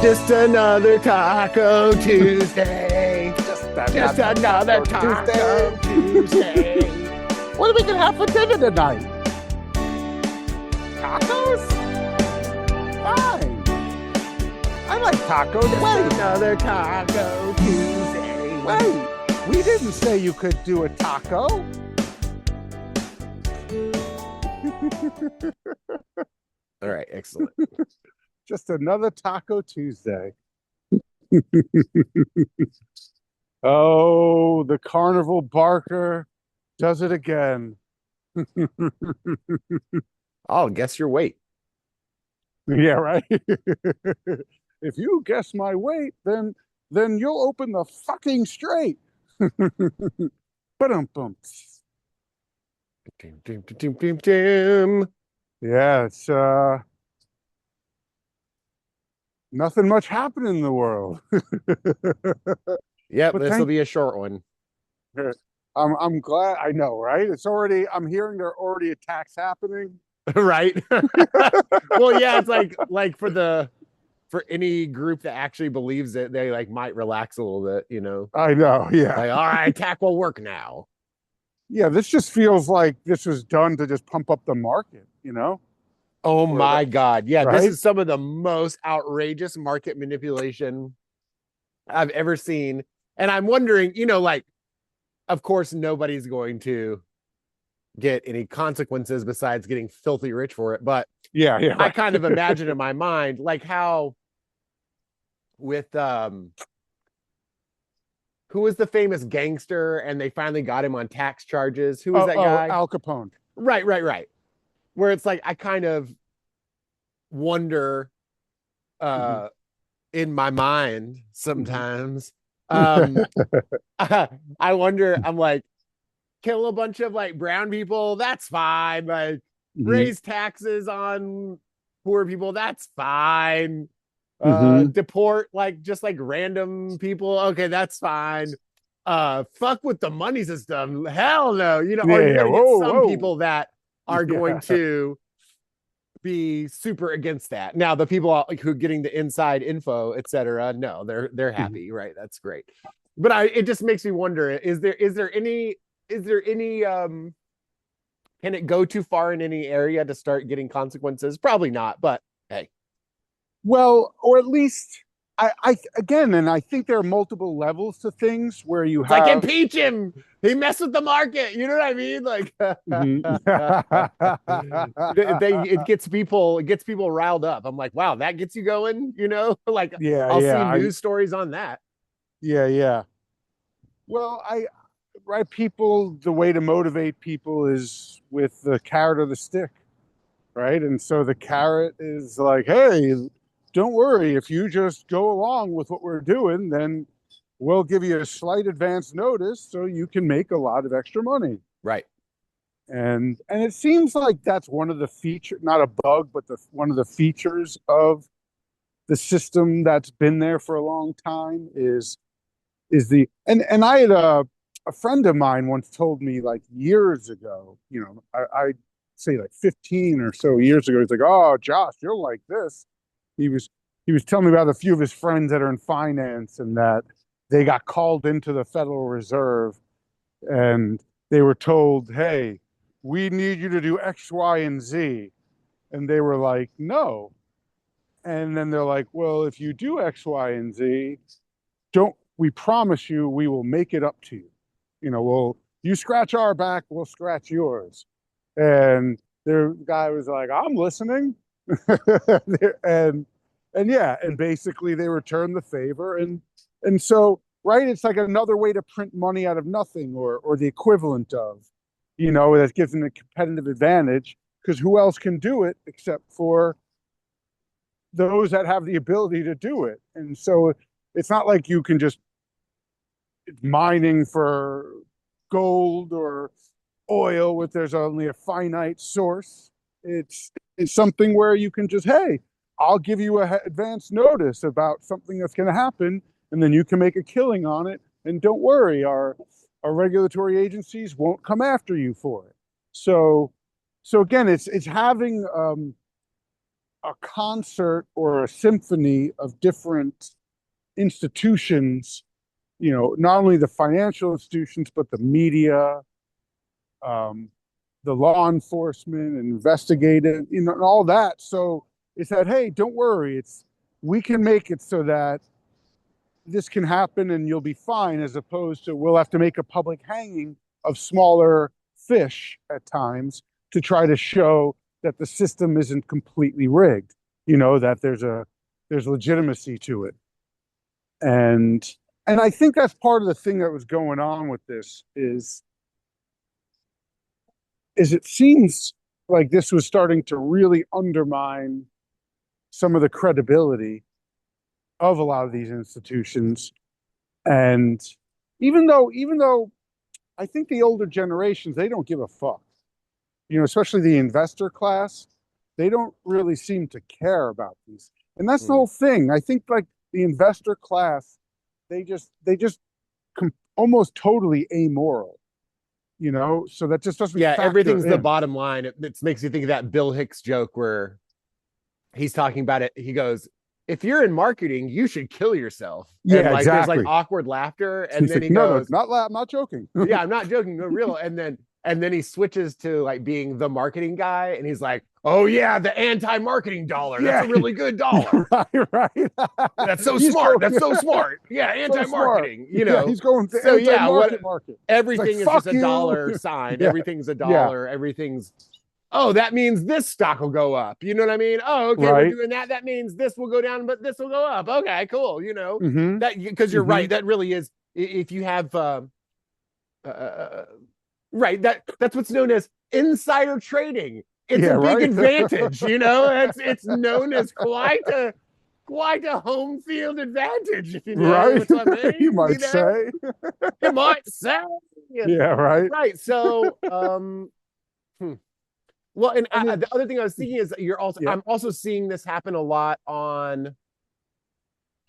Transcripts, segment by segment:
Just another Taco Tuesday. Just another Taco Tuesday. What are we gonna have for dinner tonight? Tacos? Fine. I like tacos. Just another Taco Tuesday. Wait. We didn't say you could do a taco. All right, excellent. Just another Taco Tuesday. Oh, the carnival barker does it again. I'll guess your weight. Yeah, right. If you guess my weight, then you'll open the fucking straight. Ba-dum-bum. Yeah, it's nothing much happening in the world. Yep, But this will be a short one. I'm glad. I know, right? It's already. I'm hearing there are already attacks happening. Right. Well, yeah, it's like for any group that actually believes it, they like might relax a little bit, you know. I know. Yeah. Like, all right, attack will work now. Yeah. This just feels like this was done to just pump up the market. You know. Oh my God. Yeah, right? This is some of the most outrageous market manipulation I've ever seen. And I'm wondering, you know, like, of course, nobody's going to get any consequences besides getting filthy rich for it. But yeah, I right. kind of imagine in my mind, like how with who was the famous gangster and they finally got him on tax charges? Who was that guy? Al Capone. Right. Where it's like I kind of wonder in my mind sometimes. I wonder, I'm like, kill a bunch of like brown people, that's fine. Like raise taxes on poor people, that's fine. Deport like just like random people, okay, that's fine. Fuck with the money system, hell no. You know, or you're gonna get some people that are going to be super against that. Now the people like who are getting the inside info, etc., no, they're happy, right? That's great. But it just makes me wonder, is there any can it go too far in any area to start getting consequences? Probably not, but hey. Well, or at least I again, and I think there are multiple levels to things where you it's have like impeach him. He messed with the market. You know what I mean? Like it gets people riled up. I'm like, wow, that gets you going, you know? Like I'll see news stories on that. Yeah. Well, people, the way to motivate people is with the carrot or the stick, right? And so the carrot is like, hey, don't worry, if you just go along with what we're doing, then we'll give you a slight advance notice so you can make a lot of extra money. Right. And it seems like that's one of the features, not a bug, but one of the features of the system that's been there for a long time is and I had a friend of mine once told me like years ago, you know, I'd say like 15 or so years ago, he's like, oh, Josh, you're like this. He was telling me about a few of his friends that are in finance and that they got called into the Federal Reserve and they were told, hey, we need you to do X, Y, and Z. And they were like, no. And then they're like, well, if you do X, Y, and Z, we promise you we will make it up to you. You know, you scratch our back, we'll scratch yours. And the guy was like, I'm listening. and basically they return the favor. And so, right, it's like another way to print money out of nothing or the equivalent of, you know, that gives them a competitive advantage because who else can do it except for those that have the ability to do it. And so it's not like you can just mining for gold or oil with there's only a finite source. It's something where you can just, hey, I'll give you a advance notice about something that's going to happen, and then you can make a killing on it. And don't worry, our regulatory agencies won't come after you for it. So again, it's having a concert or a symphony of different institutions, not only the financial institutions, but the media, um, the law enforcement, and investigative, and all that. So it's that, hey, don't worry, we can make it so that this can happen and you'll be fine, as opposed to we'll have to make a public hanging of smaller fish at times to try to show that the system isn't completely rigged, that there's legitimacy to it. And I think that's part of the thing that was going on with this is it seems like this was starting to really undermine some of the credibility of a lot of these institutions. And even though I think the older generations, they don't give a fuck, especially the investor class, they don't really seem to care about these. And that's the whole thing. I think like the investor class, they just almost totally amoral, so that just doesn't factor everything's in. The bottom line. It makes you think of that Bill Hicks joke where he's talking about it. He goes, if you're in marketing, you should kill yourself. Yeah, and like exactly. There's like awkward laughter, and He's then like, he goes, no, I'm not joking. yeah, I'm not joking, no, real. And then he switches to like being the marketing guy, and he's like, oh yeah, the anti-marketing dollar. Yeah. That's a really good dollar. right. That's so smart. That's so smart. Yeah, anti-marketing. Yeah, he's going to so market. Everything is just a dollar sign. Yeah. Everything's a dollar. Everything's, oh, that means this stock will go up. You know what I mean? Oh, okay, we're doing that. That means this will go down, but this will go up. Okay, cool. That, because you're right. That really is, if you have right, that's what's known as insider trading. It's a big advantage, it's known as quite a home field advantage, if you know what I mean. You might say. You might say. Yeah, right. Right. So well, and the other thing I was thinking is I'm also seeing this happen a lot on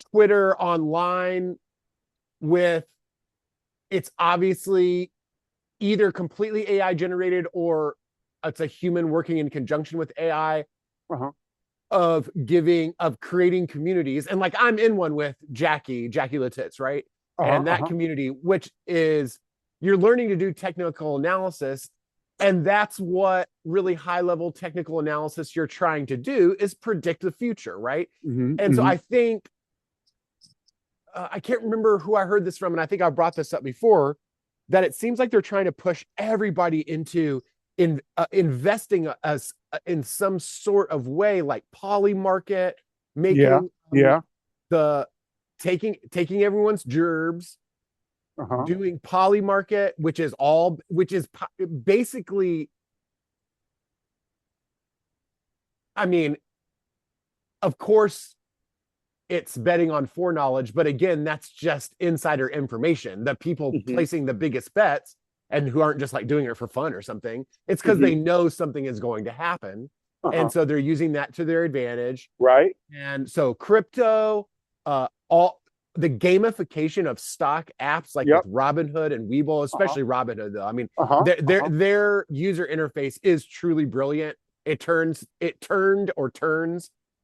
Twitter, online, with, it's obviously either completely AI generated or it's a human working in conjunction with AI, of creating communities. And like I'm in one with Jackie Letitz, right? And that community, which is, you're learning to do technical analysis. And that's what really high level technical analysis you're trying to do, is predict the future, right? So I think, I can't remember who I heard this from, and I think I brought this up before, that it seems like they're trying to push everybody into investing us in some sort of way, like poly market, making the taking everyone's gerbs, doing poly market, which is basically, I mean, of course it's betting on foreknowledge, but again, that's just insider information. The people placing the biggest bets, and who aren't just like doing it for fun or something, it's because they know something is going to happen. And so they're using that to their advantage. Right. And so crypto, all the gamification of stock apps like with Robinhood and Webull, especially Robinhood, though. I mean, their user interface is truly brilliant. It turns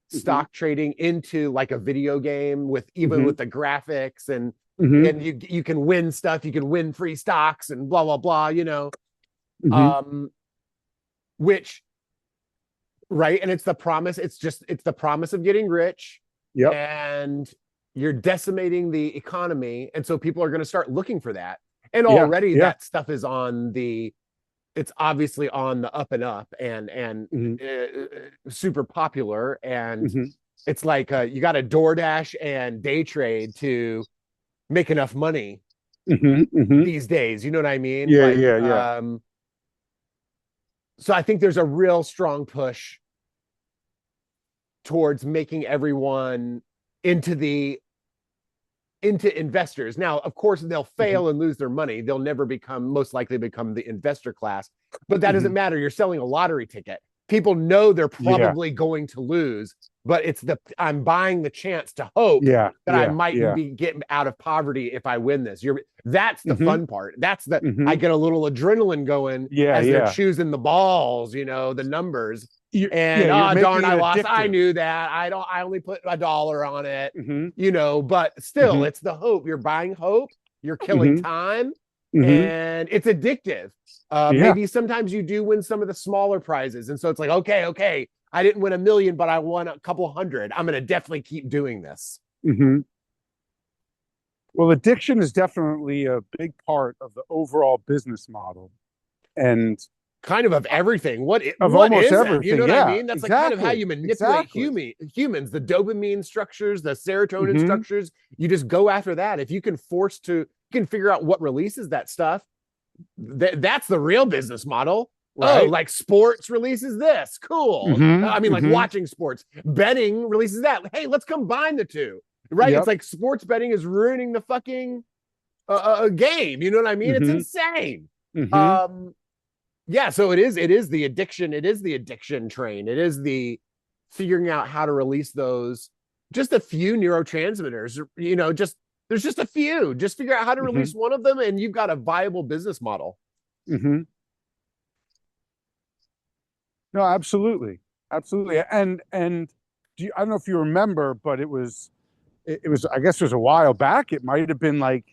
stock trading into like a video game, with even with the graphics, and you can win stuff, you can win free stocks and blah blah blah, which, right, and it's the promise of getting rich, and you're decimating the economy, and so people are going to start looking for that, and already that stuff is it's obviously on the up and up, and super popular, and it's like you got to DoorDash and day trade to make enough money these days. You know what I mean? So I think there's a real strong push towards making everyone into investors. Now, of course, they'll fail and lose their money. They'll never most likely become the investor class, but that doesn't matter. You're selling a lottery ticket. People know they're probably going to lose, but I'm buying the chance to hope that I might be getting out of poverty if I win this. That's the fun part. That's I get a little adrenaline going as they're choosing the balls, the numbers. And you're oh darn, making I it lost. I addictive. knew that. I only put $1 on it, Hmm. but still Hmm. it's the hope. You're buying hope, you're killing Hmm. time, Hmm. and it's addictive. Yeah. Maybe sometimes you do win some of the smaller prizes. And so it's like, okay, I didn't win 1 million, but I won a couple hundred. I'm gonna definitely keep doing this. Hmm. Well, addiction is definitely a big part of the overall business model, and Kind of everything. of What almost isn't? You know everything. what I Yeah, mean? That's like kind of how exactly. you manipulate Exactly. humans, the dopamine structures, the serotonin Hmm. structures. You just go after that. If you can you can figure out what releases that stuff, that's the real business model. Oh, Right. like sports releases this. Cool. Hmm. I mean, like Hmm. watching sports. Betting releases that. Hey, let's combine the two. Right? It's Yep. like sports betting is ruining the fucking game. You know what I mean? It's Hmm. insane. Hmm. Um, yeah, so it is the addiction, it is the addiction train, it is the figuring out how to release those, just a few neurotransmitters, just there's just a few, just figure out how to Hmm. release one of them and you've got a viable business model. Hmm. No, absolutely, absolutely. And I don't know if you remember, but it was, I guess it was a while back. It might have been like,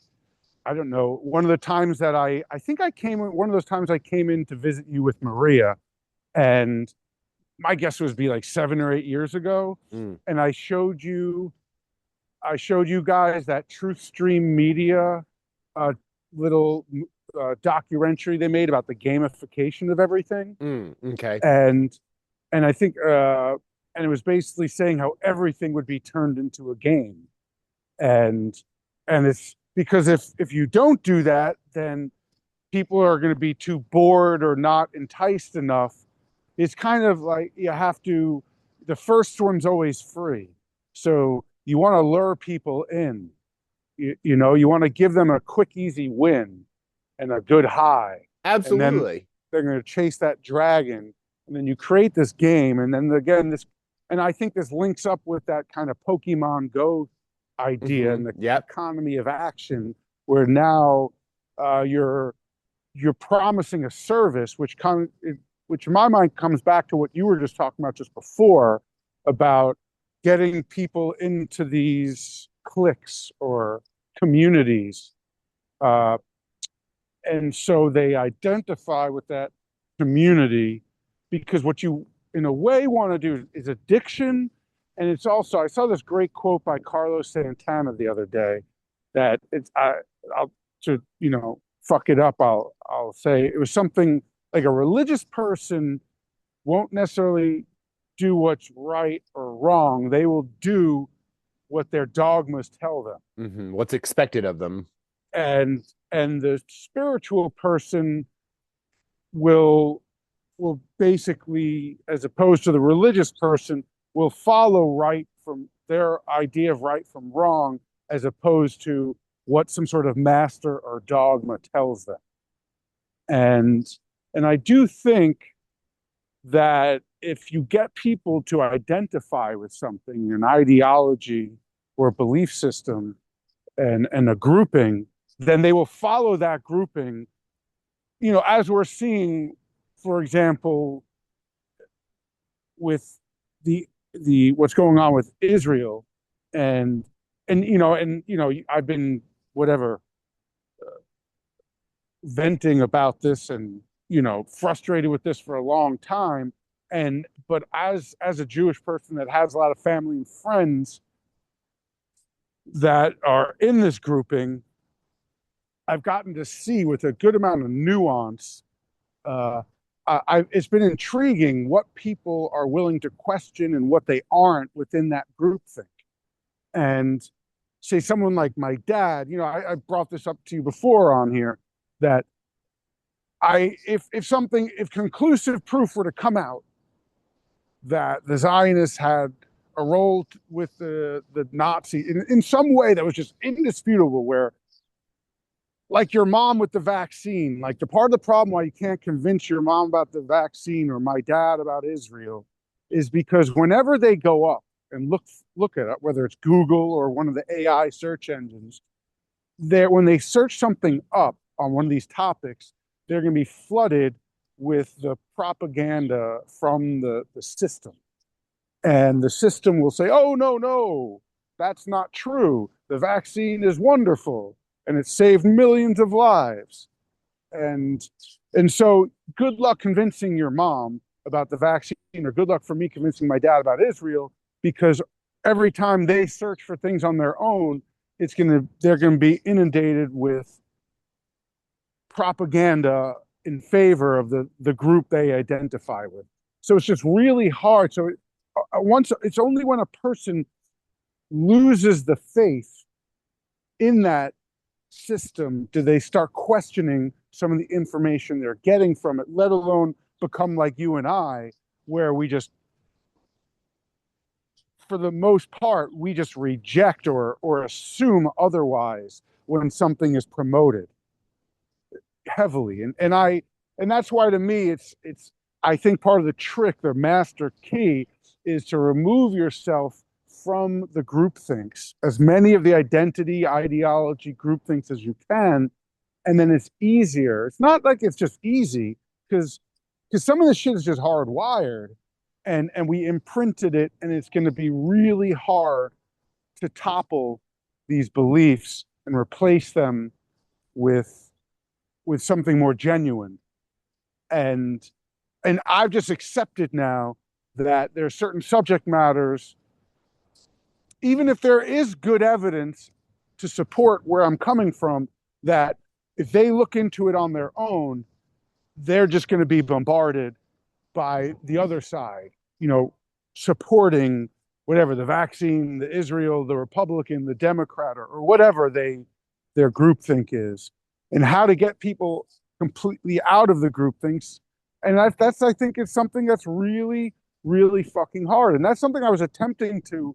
I don't know, one of the times that I think I came, one of those times I came in to visit you with Maria, and my guess was be like 7 or 8 years ago. Mm. And I showed you guys that Truth Stream Media uh, little documentary they made about the gamification of everything. Okay. And I think and it was basically saying how everything would be turned into a game. And it's because if you don't do that, then people are going to be too bored or not enticed enough. It's kind of like you have to, the first one's always free. So you want to lure people in. You want to give them a quick, easy win and a good high. And then Absolutely. they're going to chase that dragon. And then you create this game. And then again, and I think this links up with that kind of Pokemon Go idea and the Yep. economy of action, where now you're promising a service, which in my mind comes back to what you were just talking about just before, about getting people into these cliques or communities, uh, and so they identify with that community, because what you in a way want to do is addiction. And it's also, I saw this great quote by Carlos Santana the other day, that I'll to fuck it up, I'll say it was something like a religious person won't necessarily do what's right or wrong. They will do what their dogmas tell them. What's expected of them. And the spiritual person will basically, as opposed to the religious person, will follow right from their idea of right from wrong, as opposed to what some sort of master or dogma tells them. And I do think that if you get people to identify with something, an ideology or a belief system, and a grouping, then they will follow that grouping. As we're seeing, for example, with the what's going on with Israel, and I've been whatever venting about this, and frustrated with this for a long time. And but as a Jewish person that has a lot of family and friends that are in this grouping, I've gotten to see with a good amount of nuance. Uh, it's been intriguing what people are willing to question and what they aren't within that groupthink. And say someone like my dad, I brought this up to you before on here, that if conclusive proof were to come out that the Zionists had a role with the Nazi in some way that was just indisputable, where, like your mom with the vaccine, like the part of the problem why you can't convince your mom about the vaccine or my dad about Israel is because whenever they go up and look at it, whether it's Google or one of the AI search engines, when they search something up on one of these topics, they're going to be flooded with the propaganda from the system. And the system will say, oh, no, no, that's not true. The vaccine is wonderful and it saved millions of lives. And and so good luck convincing your mom about the vaccine, or good luck for me convincing my dad about Israel, because every time they search for things on their own, they're gonna be inundated with propaganda in favor of the group they identify with. So it's just really hard. So once it's only when a person loses the faith in that system do they start questioning some of the information they're getting from it, let alone become like you and I, where we just, for the most part, we just reject or assume otherwise when something is promoted heavily. And that's why to me it's I think part of the trick, the master key, is to remove yourself from the groupthinks, as many of the identity, ideology, groupthinks as you can, and then it's easier. It's not like it's just easy, because some of the shit is just hardwired, and we imprinted it, and it's going to be really hard to topple these beliefs and replace them with something more genuine. And I've just accepted now that there are certain subject matters, even if there is good evidence to support where I'm coming from, that if they look into it on their own, they're just going to be bombarded by the other side, supporting whatever, the vaccine, the Israel, the Republican, the Democrat, or whatever their groupthink is, and how to get people completely out of the groupthinks. And that's I think it's something that's really, really fucking hard. And that's something I was attempting to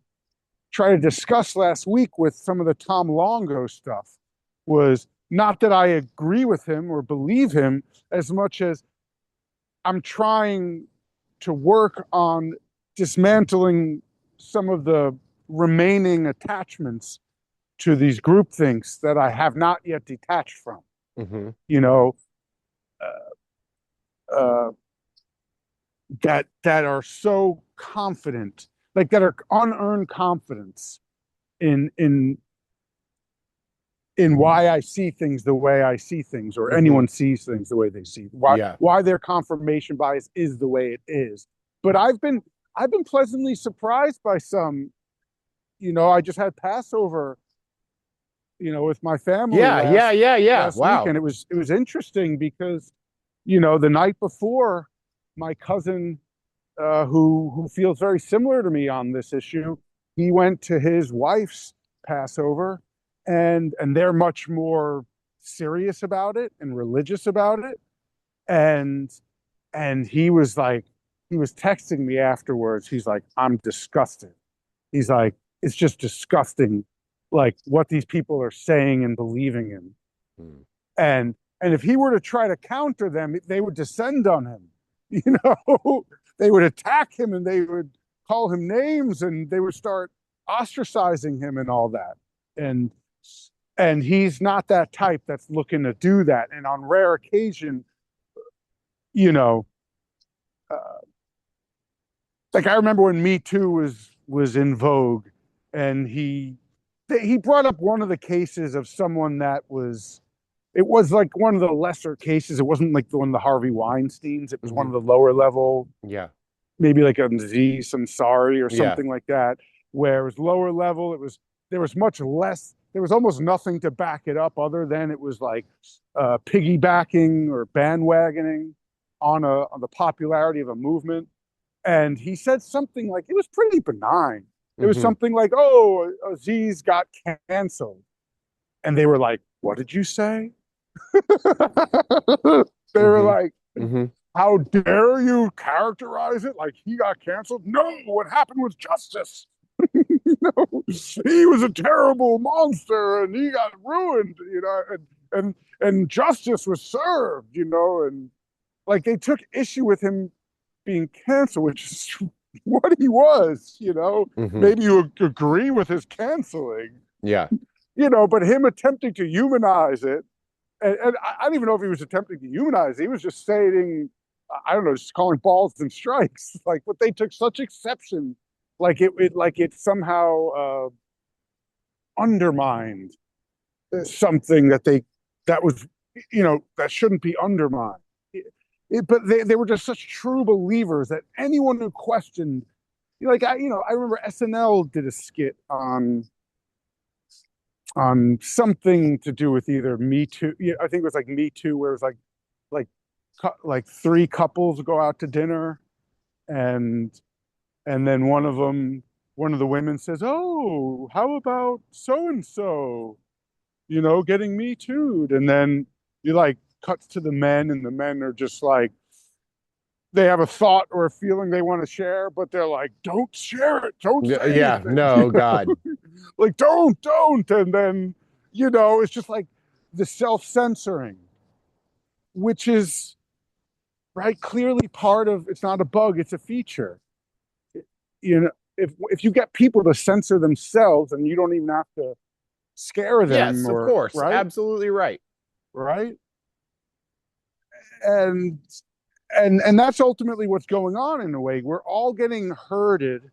try to discuss last week with some of the Tom Longo stuff. Was not that I agree with him or believe him, as much as I'm trying to work on dismantling some of the remaining attachments to these groupthinks that I have not yet detached from. Mm-hmm. Uh, that are so confident, like that are unearned confidence in why I see things the way I see things, or anyone sees things the way they see. Why their confirmation bias is the way it is. But I've been pleasantly surprised by some. I just had Passover, with my family last Wow. week, and it was interesting because, the night before, my cousin, who feels very similar to me on this issue, he went to his wife's Passover, and they're much more serious about it and religious about it, and he was texting me afterwards. He's like, I'm disgusted. He's like, it's just disgusting, like what these people are saying and believing in. And if he were to try to counter them, they would descend on him. They would attack him, and they would call him names, and they would start ostracizing him and all that. And he's not that type that's looking to do that. And on rare occasion, like I remember when Me Too was in vogue, and he brought up one of the cases of someone that it was like one of the lesser cases. It wasn't like one of the Harvey Weinsteins. It was one of the lower level, maybe like a Aziz Ansari or something like that, where it was lower level. There was much less. There was almost nothing to back it up, other than it was like piggybacking or bandwagoning on the popularity of a movement. And he said something like, it was pretty benign. It was something like, oh, Aziz got canceled. And they were like, what did you say? They were like, how dare you characterize it like he got canceled? No, what happened was justice. He was a terrible monster and he got ruined, and justice was served, and like they took issue with him being canceled, which is what he was. Maybe you agree with his canceling, but him attempting to humanize it, and I don't even know if he was attempting to humanize it. He was just stating I don't know, just calling balls and strikes. Like, but they took such exception, like it somehow undermined something that was, that shouldn't be undermined. But they were just such true believers that anyone who questioned, like I remember SNL did a skit on something to do with either Me Too. I think it was like Me Too, where it was like like three couples go out to dinner, and then one of the women says, "Oh, how about so and so? Getting Me Too'd," and then you like cuts to the men, and the men are just like, they have a thought or a feeling they want to share, but they're like, "Don't share it. Don't say Yeah, anything." no, God. Like, don't. And then, it's just like the self-censoring, which is right clearly part of, it's not a bug, it's a feature. If you get people to censor themselves and you don't even have to scare them, Yes, of or course. right, Absolutely right. right, and and that's ultimately what's going on. In a way, we're all getting herded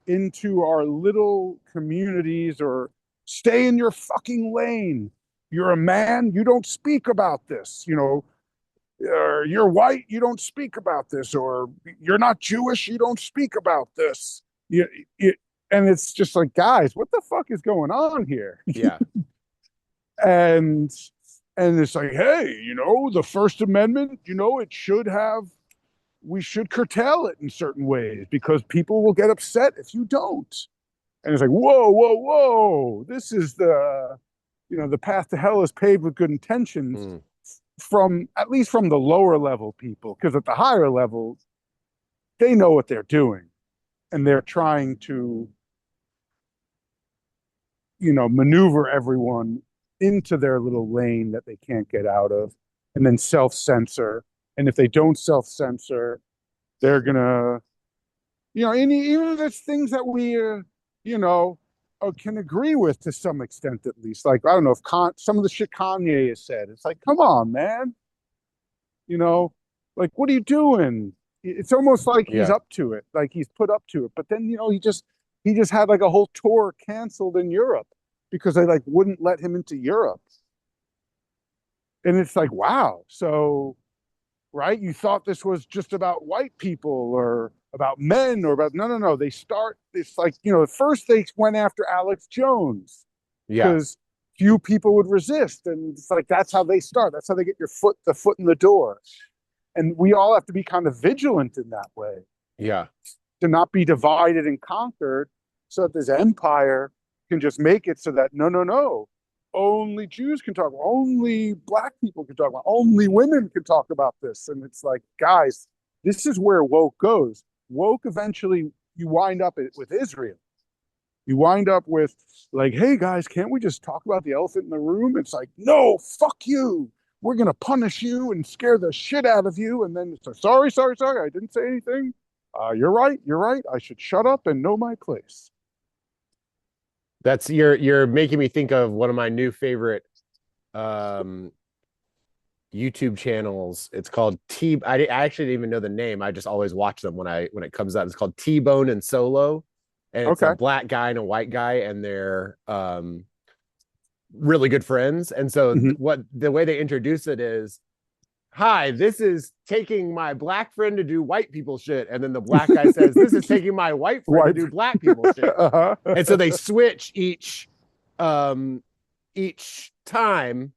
into our little communities, or stay in your fucking lane. You're a man, you don't speak about this, or you're white, you don't speak about this, or you're not Jewish, you don't speak about this. You, you, and it's just like, guys, what the fuck is going on here? Yeah. and it's like, hey, the First Amendment, it should have, we should curtail it in certain ways because people will get upset if you don't. And it's like, whoa, whoa, whoa, this is the path to hell is paved with good intentions, Mm. from at least from the lower level people, because at the higher levels they know what they're doing, and they're trying to maneuver everyone into their little lane that they can't get out of, and then self-censor. And if they don't self-censor, they're gonna, and even if it's things that we you know can agree with to some extent, at least, like, I don't know, if some of the shit Kanye has said, it's like, come on, man, you know like, what are you doing? It's almost like he's Yeah. up to it, like he's put up to it. But then, he just had like a whole tour canceled in Europe because they like wouldn't let him into Europe. And it's like, wow, so, right, you thought this was just about white people or about men, or about, no, no, no, they start, it's like, at first they went after Alex Jones Yeah. because few people would resist, and it's like, that's how they start, that's how they get the foot in the door. And we all have to be kind of vigilant in that way, Yeah. to not be divided and conquered, so that this empire can just make it so that, no, no, no, only Jews can talk, only black people can talk about, only women can talk about this. And it's like, guys, this is where woke goes. Woke, eventually you wind up with Israel. You wind up with, like, hey guys, can't we just talk about the elephant in the room? It's like, no, fuck you. We're gonna punish you and scare the shit out of you. And then it's like, sorry, sorry, sorry, I didn't say anything. You're right. You're right. I should shut up and know my place. That's you're making me think of one of my new favorite um YouTube channels. It's called I actually didn't even know the name. I just always watch them when it comes out. It's called TBONE and Solo. And it's a Okay. black guy and a white guy, and they're really good friends. And so Mm-hmm. what the way they introduce it is, hi, this is taking my black friend to do white people shit. And then the black guy says, this is taking my white friend to White. do black people shit. Uh-huh. And so they switch each time.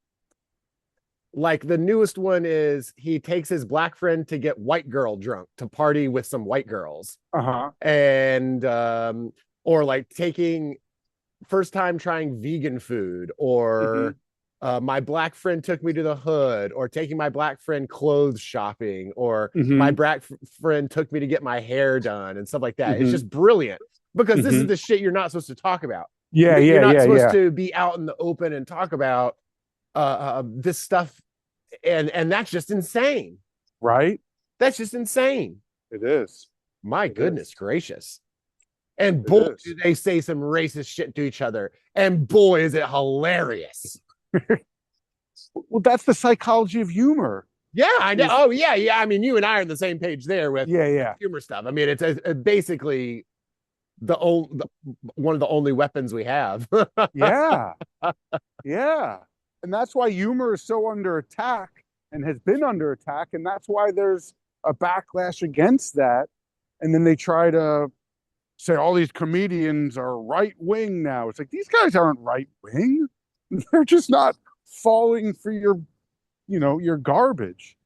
Like the newest one is he takes his black friend to get white girl drunk to party with some white girls. Uh-huh. And or like taking first time trying vegan food, Mm-hmm. or my black friend took me to the hood, or taking my black friend clothes shopping, or my Mm-hmm. black friend took me to get my hair done and stuff like that. It's Mm-hmm. just brilliant because this is Mm-hmm. the shit you're not supposed to talk about. Yeah, You're yeah, not yeah, supposed yeah. to be out in the open and talk about this stuff, and that's just insane. Right? That's just insane. It is. My It is. goodness gracious. And It boy, is. do they say some racist shit to each other. And boy, is it hilarious. Well, that's the psychology of humor. Yeah, I know. Is Oh, yeah, yeah. I mean, you and I are on the same page there with yeah, yeah, humor stuff. I mean, it's basically one of the only weapons we have. yeah, yeah. And that's why humor is so under attack and has been under attack. And that's why there's a backlash against that. And then they try to say all these comedians are right wing now. It's like these guys aren't right wing. They're just not falling for your garbage.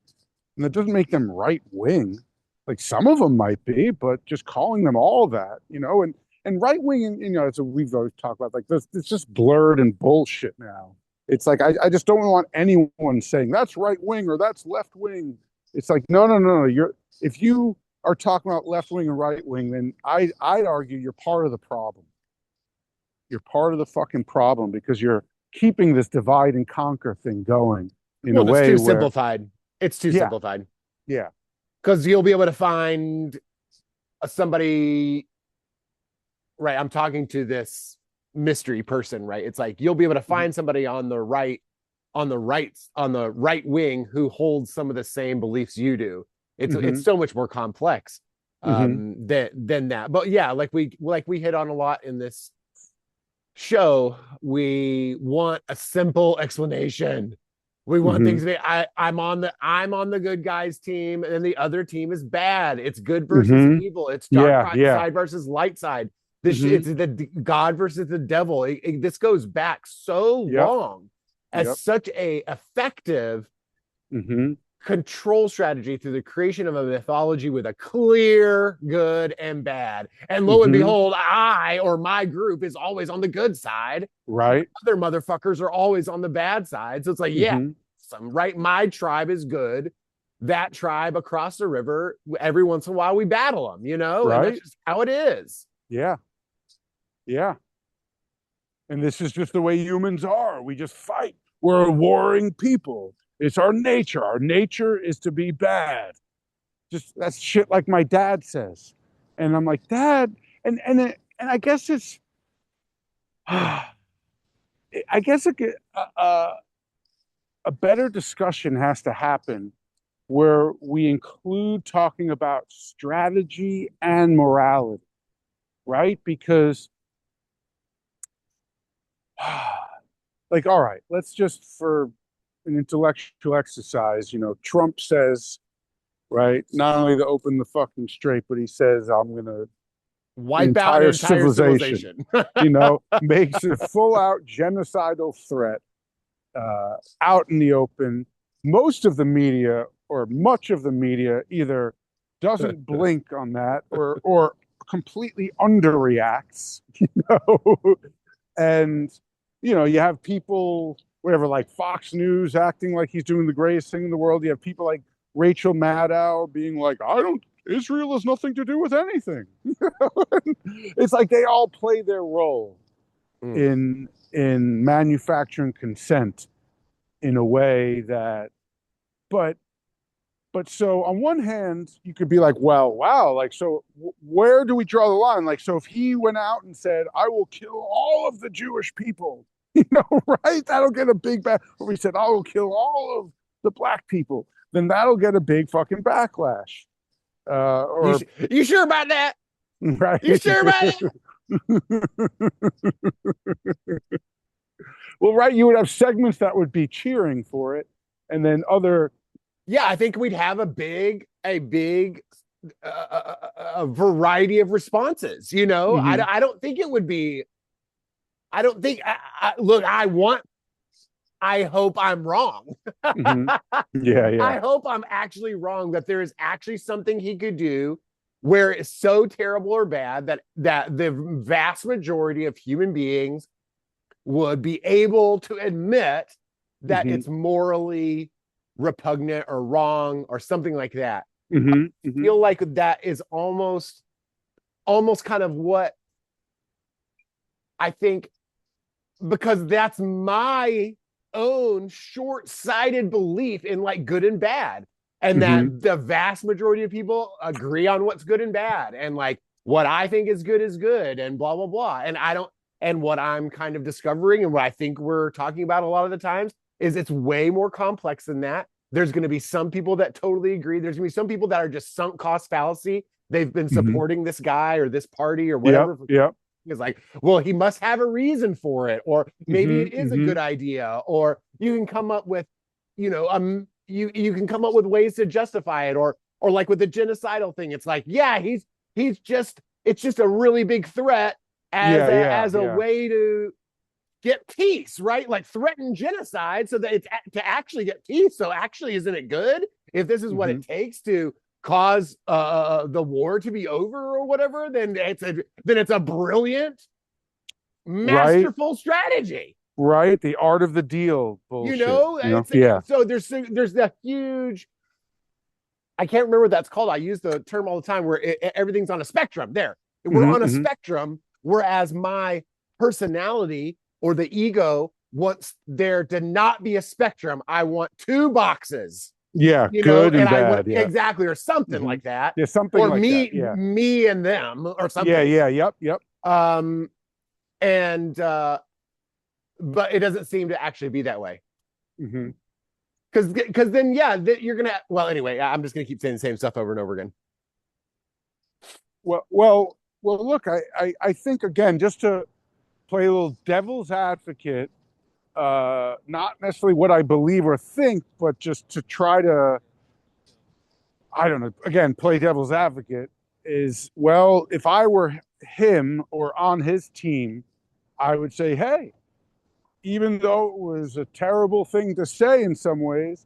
And that doesn't make them right wing. Like some of them might be, but just calling them all that, and right wing, it's a, we've always talked about like this. It's just blurred and bullshit now. It's like I just don't want anyone saying that's right wing or that's left wing. It's like no, no, no, no. If you are talking about left wing and right wing, then I'd argue you're part of the problem. You're part of the fucking problem because you're keeping this divide and conquer thing going in a Well, it's way too where simplified. It's too yeah, simplified yeah, because you'll be able to find somebody. Right, I'm talking to this mystery person. Right, it's like you'll be able to mm-hmm, find somebody on the right wing who holds some of the same beliefs you do. mm-hmm, It's so much more complex mm-hmm, than that. But yeah, like we hit on a lot in this show, we want a simple explanation. We want mm-hmm, things to be I'm on the good guys team and the other team is bad. It's good versus mm-hmm. evil. It's dark Yeah, yeah. side versus light side. This Mm-hmm. it's the God versus the devil. This goes back so Yep, long as yep. such a effective Mm-hmm, control strategy through the creation of a mythology with a clear good and bad. And lo and mm-hmm. behold, I or my group is always on the good side. Right. Other motherfuckers are always on the bad side. So it's like, yeah, Mm-hmm. my tribe is good. That tribe across the river, every once in a while we battle them, and that's Right. just how it is. Yeah, yeah. And this is just the way humans are. We just fight. We're a warring people. It's our nature. Our nature is to be bad. Just that's shit like my dad says. And I'm like, Dad, and I guess it's I guess a better discussion has to happen where we include talking about strategy and morality, right? Because like, all right, let's just for an intellectual exercise, Trump says, right, not only to open the fucking strait, but he says, I'm going to an Wipe out an entire entire civilization, civilization. makes a full out genocidal threat out in the open. Most of the media or much of the media either doesn't blink on that or completely underreacts, and you have people, whatever, like Fox News acting like he's doing the greatest thing in the world. You have people like Rachel Maddow being like, I don't, Israel has nothing to do with anything. It's like they all play their role Mm. in manufacturing consent in a way that, but so on one hand you could be like, well, wow, like, so where do we draw the line? Like, so if he went out and said, I will kill all of the Jewish people, right, that'll get a big back. Or he said, I will kill all of the black people, then that'll get a big fucking backlash. You Or you sure about that? right. You sure about that? Well, right, you would have segments that would be cheering for it, and then other. Yeah, I think we'd have a big a variety of responses. Mhm, I don't think it would be. I don't think. Look, I hope I'm wrong. mhm. Yeah, yeah. I hope I'm actually wrong that there is actually something he could do where it's so terrible or bad that the vast majority of human beings would be able to admit that Mhm, it's morally repugnant or wrong or something like that. mhm, I mhm, feel like that is almost kind of what I think, because that's my own short-sighted belief in like good and bad, and mhm, that the vast majority of people agree on what's good and bad, and like what I think is good and blah blah blah. And I don't, and what I'm kind of discovering and what I think we're talking about a lot of the times is it's way more complex than that. There's going to be some people that totally agree. There's going to be some people that are just sunk cost fallacy. They've been supporting this guy or this party or Yep. whatever. Yep. It's like, well, he must have a reason for it, or maybe it is a good idea, or you can come up with, you can come up with ways to justify it, or like with the genocidal thing, it's like, yeah, he's just it's just a really big threat Yeah. Yeah. as a Yeah. way to get peace, right? Like threaten genocide so that it's to actually get peace. So actually, isn't it good if this is what it takes to cause the war to be over or whatever? Then it's a brilliant, Right. masterful strategy. Right. The art of the deal bullshit. Yeah. So there's that huge. I can't remember what that's called. I use the term all the time where everything's on a spectrum. There, we're on a spectrum. Whereas my personality or the ego wants there to not be a spectrum. I want two boxes. Yeah, good and and I bad. want Yeah. exactly, or something like that. Yeah, something Or like that. Yeah. me and them, or something. Yeah. Yeah. Yep. Yep. And but it doesn't seem to actually be that way. Because then, yeah, you're gonna. Well, anyway, I'm just gonna keep saying the same stuff over and over again. Well. Look, I think again, just to play a little devil's advocate, not necessarily what I believe or think, but just to try to, I don't know, again, play devil's advocate is, well, if I were him or on his team, I would say, hey, even though it was a terrible thing to say in some ways,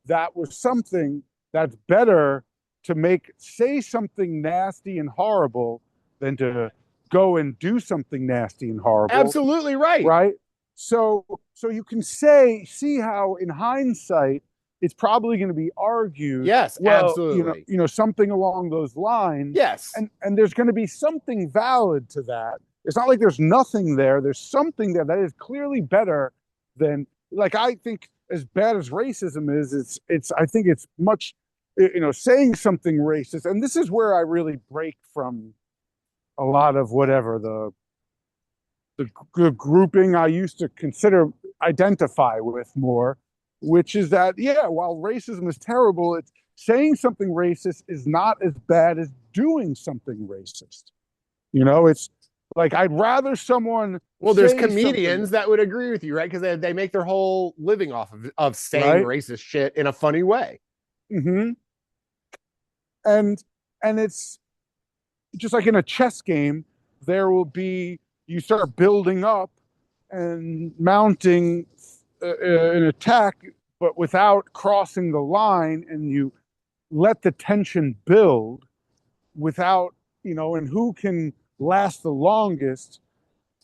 that was something that's better to say something nasty and horrible than to go and do something nasty and horrible. Absolutely right. Right. So you can see how in hindsight, it's probably going to be argued. Yes, well, absolutely. Something along those lines. Yes. And there's going to be something valid to that. It's not like there's nothing there. There's something there that is clearly better than, like, I think as bad as racism is, I think it's much, saying something racist. And this is where I really break from a lot of whatever the grouping I used to identify with more, which is that, yeah, while racism is terrible, it's saying something racist is not as bad as doing something racist. It's like, I'd rather someone. Well, there's comedians that would agree with you, right? Because they make their whole living off of saying racist shit in a funny way. And it's just like in a chess game, there will be, you start building up and mounting an attack, but without crossing the line, and you let the tension build without, and who can last the longest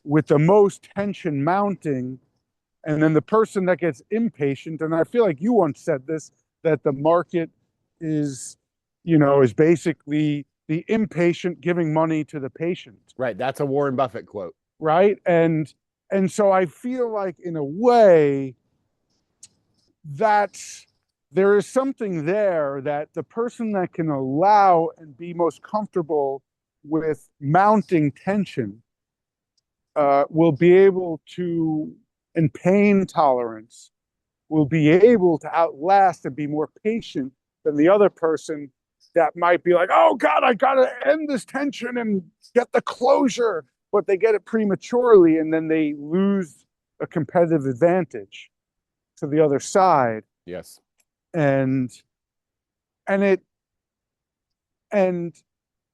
with the most tension mounting. And then the person that gets impatient, and I feel like you once said this, that the market is basically the impatient giving money to the patient. Right. That's a Warren Buffett quote. Right. And so I feel like, in a way, that there is something there, that the person that can allow and be most comfortable with mounting tension will be able to, and pain tolerance, will be able to outlast and be more patient than the other person that might be like, oh God, I got to end this tension and get the closure, but they get it prematurely, and then they lose a competitive advantage to the other side. Yes. And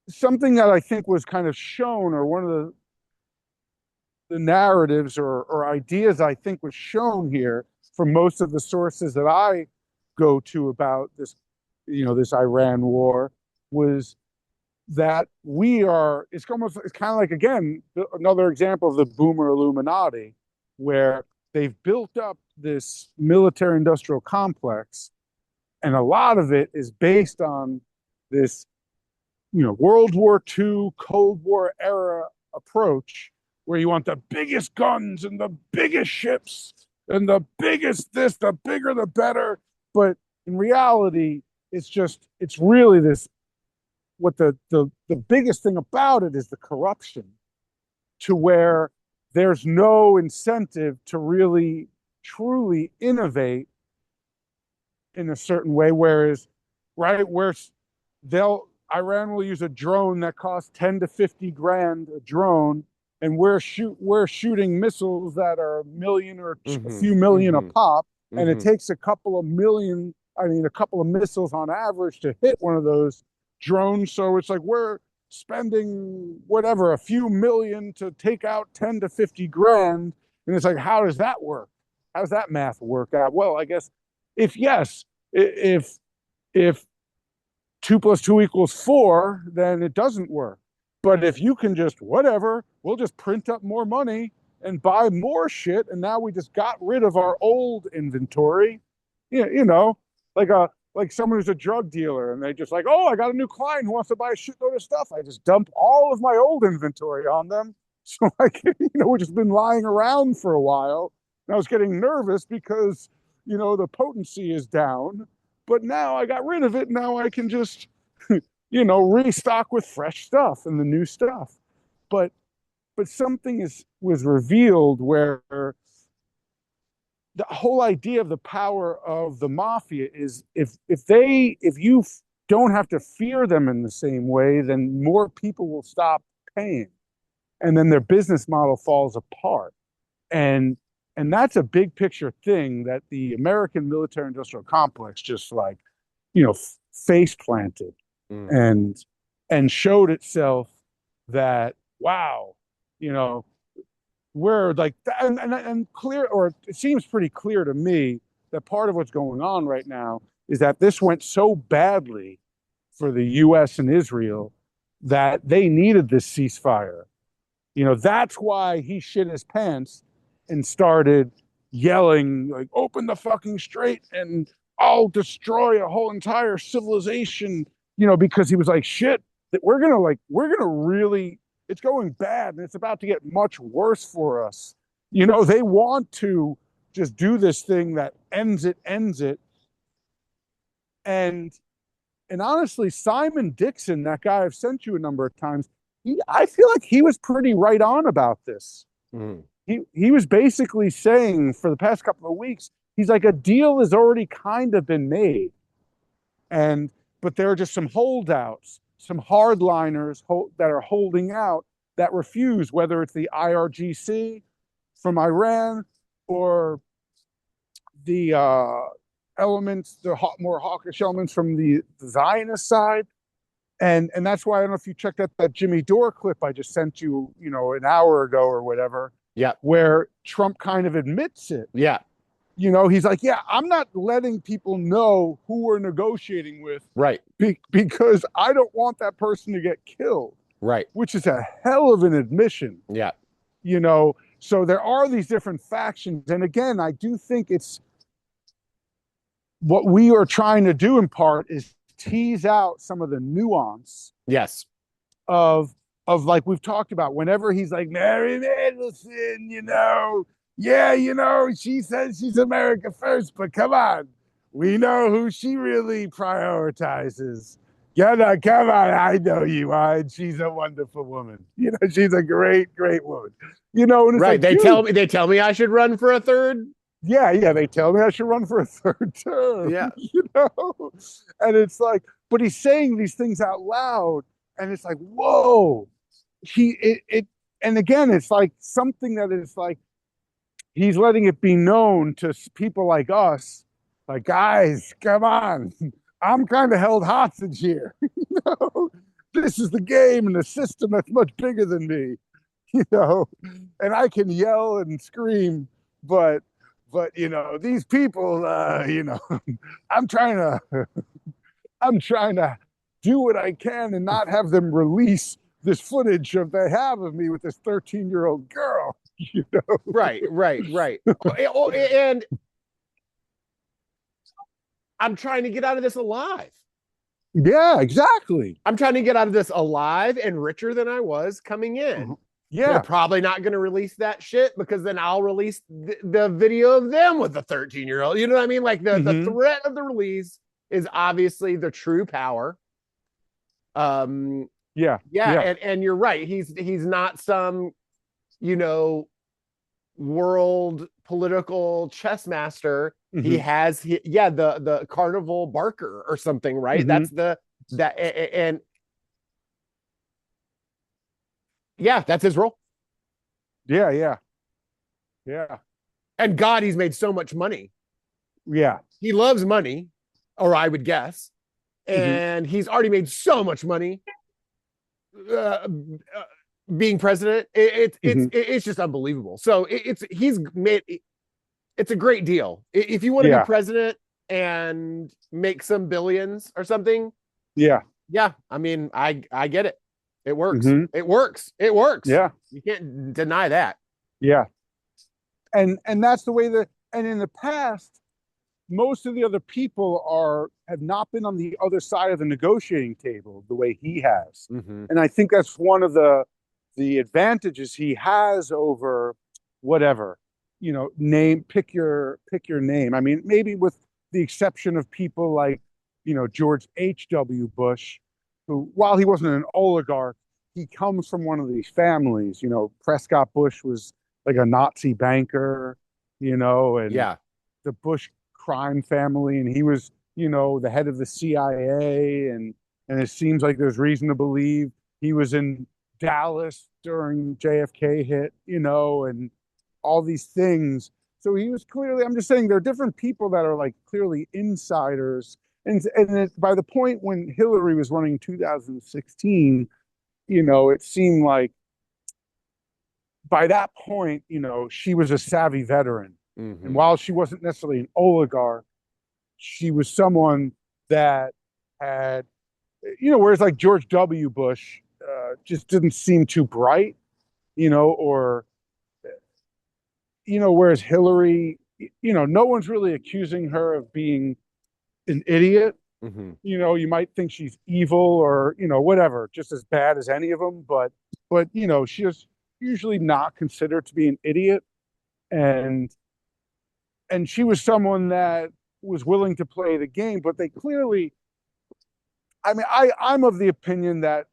something that I think was kind of shown, or one of the narratives or ideas I think was shown here from most of the sources that I go to about this, this Iran war, was that it's kind of like, again, another example of the boomer Illuminati, where they've built up this military industrial complex, and a lot of it is based on this, World War II, Cold War era approach, where you want the biggest guns and the biggest ships and the biggest this, the bigger the better. But in reality, it's really this, what the biggest thing about it is the corruption, to where there's no incentive to really truly innovate in a certain way, whereas, right, where Iran will use a drone that costs 10 to 50 grand a drone, and we're shooting missiles that are a million or a Mm-hmm. few million a Mm-hmm. pop, and it Mm-hmm. takes a couple of million, I mean, a couple of missiles on average to hit one of those drones. So it's like we're spending whatever, a few million to take out 10 to 50 grand. And it's like, how does that work? How does that math work out? Well, I guess if yes, if 2 + 2 = 4, then it doesn't work. But if you can just whatever, we'll just print up more money and buy more shit, and now we just got rid of our old inventory. You know, like someone who's a drug dealer, and they just like, oh, I got a new client who wants to buy a shitload of stuff. I just dump all of my old inventory on them. So like, we've just been lying around for a while. And I was getting nervous because the potency is down, but now I got rid of it. Now I can just, restock with fresh stuff and the new stuff. But something was revealed where the whole idea of the power of the mafia is if you don't have to fear them in the same way, then more people will stop paying, and then their business model falls apart. And that's a big picture thing that the American military industrial complex just like, face planted Mm. and showed itself that, wow, you know, we're like, and clear, or it seems pretty clear to me that part of what's going on right now is that this went so badly for the US and Israel that they needed this ceasefire. That's why he shit his pants and started yelling, like, open the fucking strait and I'll destroy a whole entire civilization, because he was like, shit, that we're gonna really, it's going bad and it's about to get much worse for us. They want to just do this thing that ends it. And honestly, Simon Dixon, that guy I've sent you a number of times, I feel like he was pretty right on about this. Mm. He was basically saying for the past couple of weeks, he's like, a deal has already kind of been made, but there are just some holdouts, some hardliners that are holding out, that refuse, whether it's the IRGC from Iran or the elements, the more hawkish elements from the Zionist side. And that's why, I don't know if you checked out that Jimmy Dore clip I just sent you, an hour ago or whatever, Yeah. where Trump kind of admits it. Yeah. He's like, yeah, I'm not letting people know who we're negotiating with, Right. because I don't want that person to get killed. Right. Which is a hell of an admission. Yeah. So there are these different factions. And again, I do think it's what we are trying to do in part is tease out some of the nuance Yes. of like we've talked about, whenever he's like, Mary Mandelson, she says she's America first, but come on, we know who she really prioritizes. Come on, I know you are, and she's a wonderful woman. She's a great, great woman. And it's Right. like, They dude, tell me I should run for a third. yeah, they tell me I should run for a third term, Yeah. And it's like, but he's saying these things out loud, and it's like, whoa, and again, it's like something that is like, he's letting it be known to people like us, like, guys, come on, I'm kind of held hostage here. This is the game and the system that's much bigger than me, and I can yell and scream, but these people, I'm trying to do what I can and not have them release this footage they have of me with this 13-year-old girl. Right. And I'm trying to get out of this alive. Yeah, exactly. I'm trying to get out of this alive and richer than I was coming in. Yeah. They're probably not going to release that shit, because then I'll release the video of them with the 13-year-old. You know what I mean? Like the threat of the release is obviously the true power. Yeah. And you're right. He's not some, world political chess master. He Hmm. has yeah, the carnival barker or something, right? Hmm. That's the that and yeah, that's his role. Yeah, yeah, yeah, And God, he's made so much money. yeah. He loves money, or I would guess. Hmm. And he's already made so much money uh, being president. Hmm. It's just unbelievable. So it's he's made it's a great deal. If you want to be Yeah, president and make some billions or something, yeah. yeah, I mean, I get it. It works. Hmm. It works. It works. Yeah, You can't deny that. yeah. And that's the way that. And in the past, most of the other people have not been on the other side of the negotiating table the way he has. Mm-hmm. And I think that's one of the advantages he has over whatever, name, pick your name. I mean, maybe with the exception of people like, George H.W. Bush, who, while he wasn't an oligarch, he comes from one of these families. Prescott Bush was like a Nazi banker, and Yeah. the Bush crime family, and he was, the head of the CIA, and it seems like there's reason to believe he was in Dallas during JFK hit, and all these things. So he was clearly. I'm just saying there are different people that are like clearly insiders, and by the point when Hillary was running in 2016, it seemed like by that point, she was a savvy veteran. And Mm-hmm. while she wasn't necessarily an oligarch, she was someone that had, whereas like George W. Bush just didn't seem too bright, or, whereas Hillary, no one's really accusing her of being an idiot. Mm-hmm. You might think she's evil or, whatever, just as bad as any of them. But, she is usually not considered to be an idiot. And, and she was someone that was willing to play the game, but they clearly, I mean, I'm of the opinion that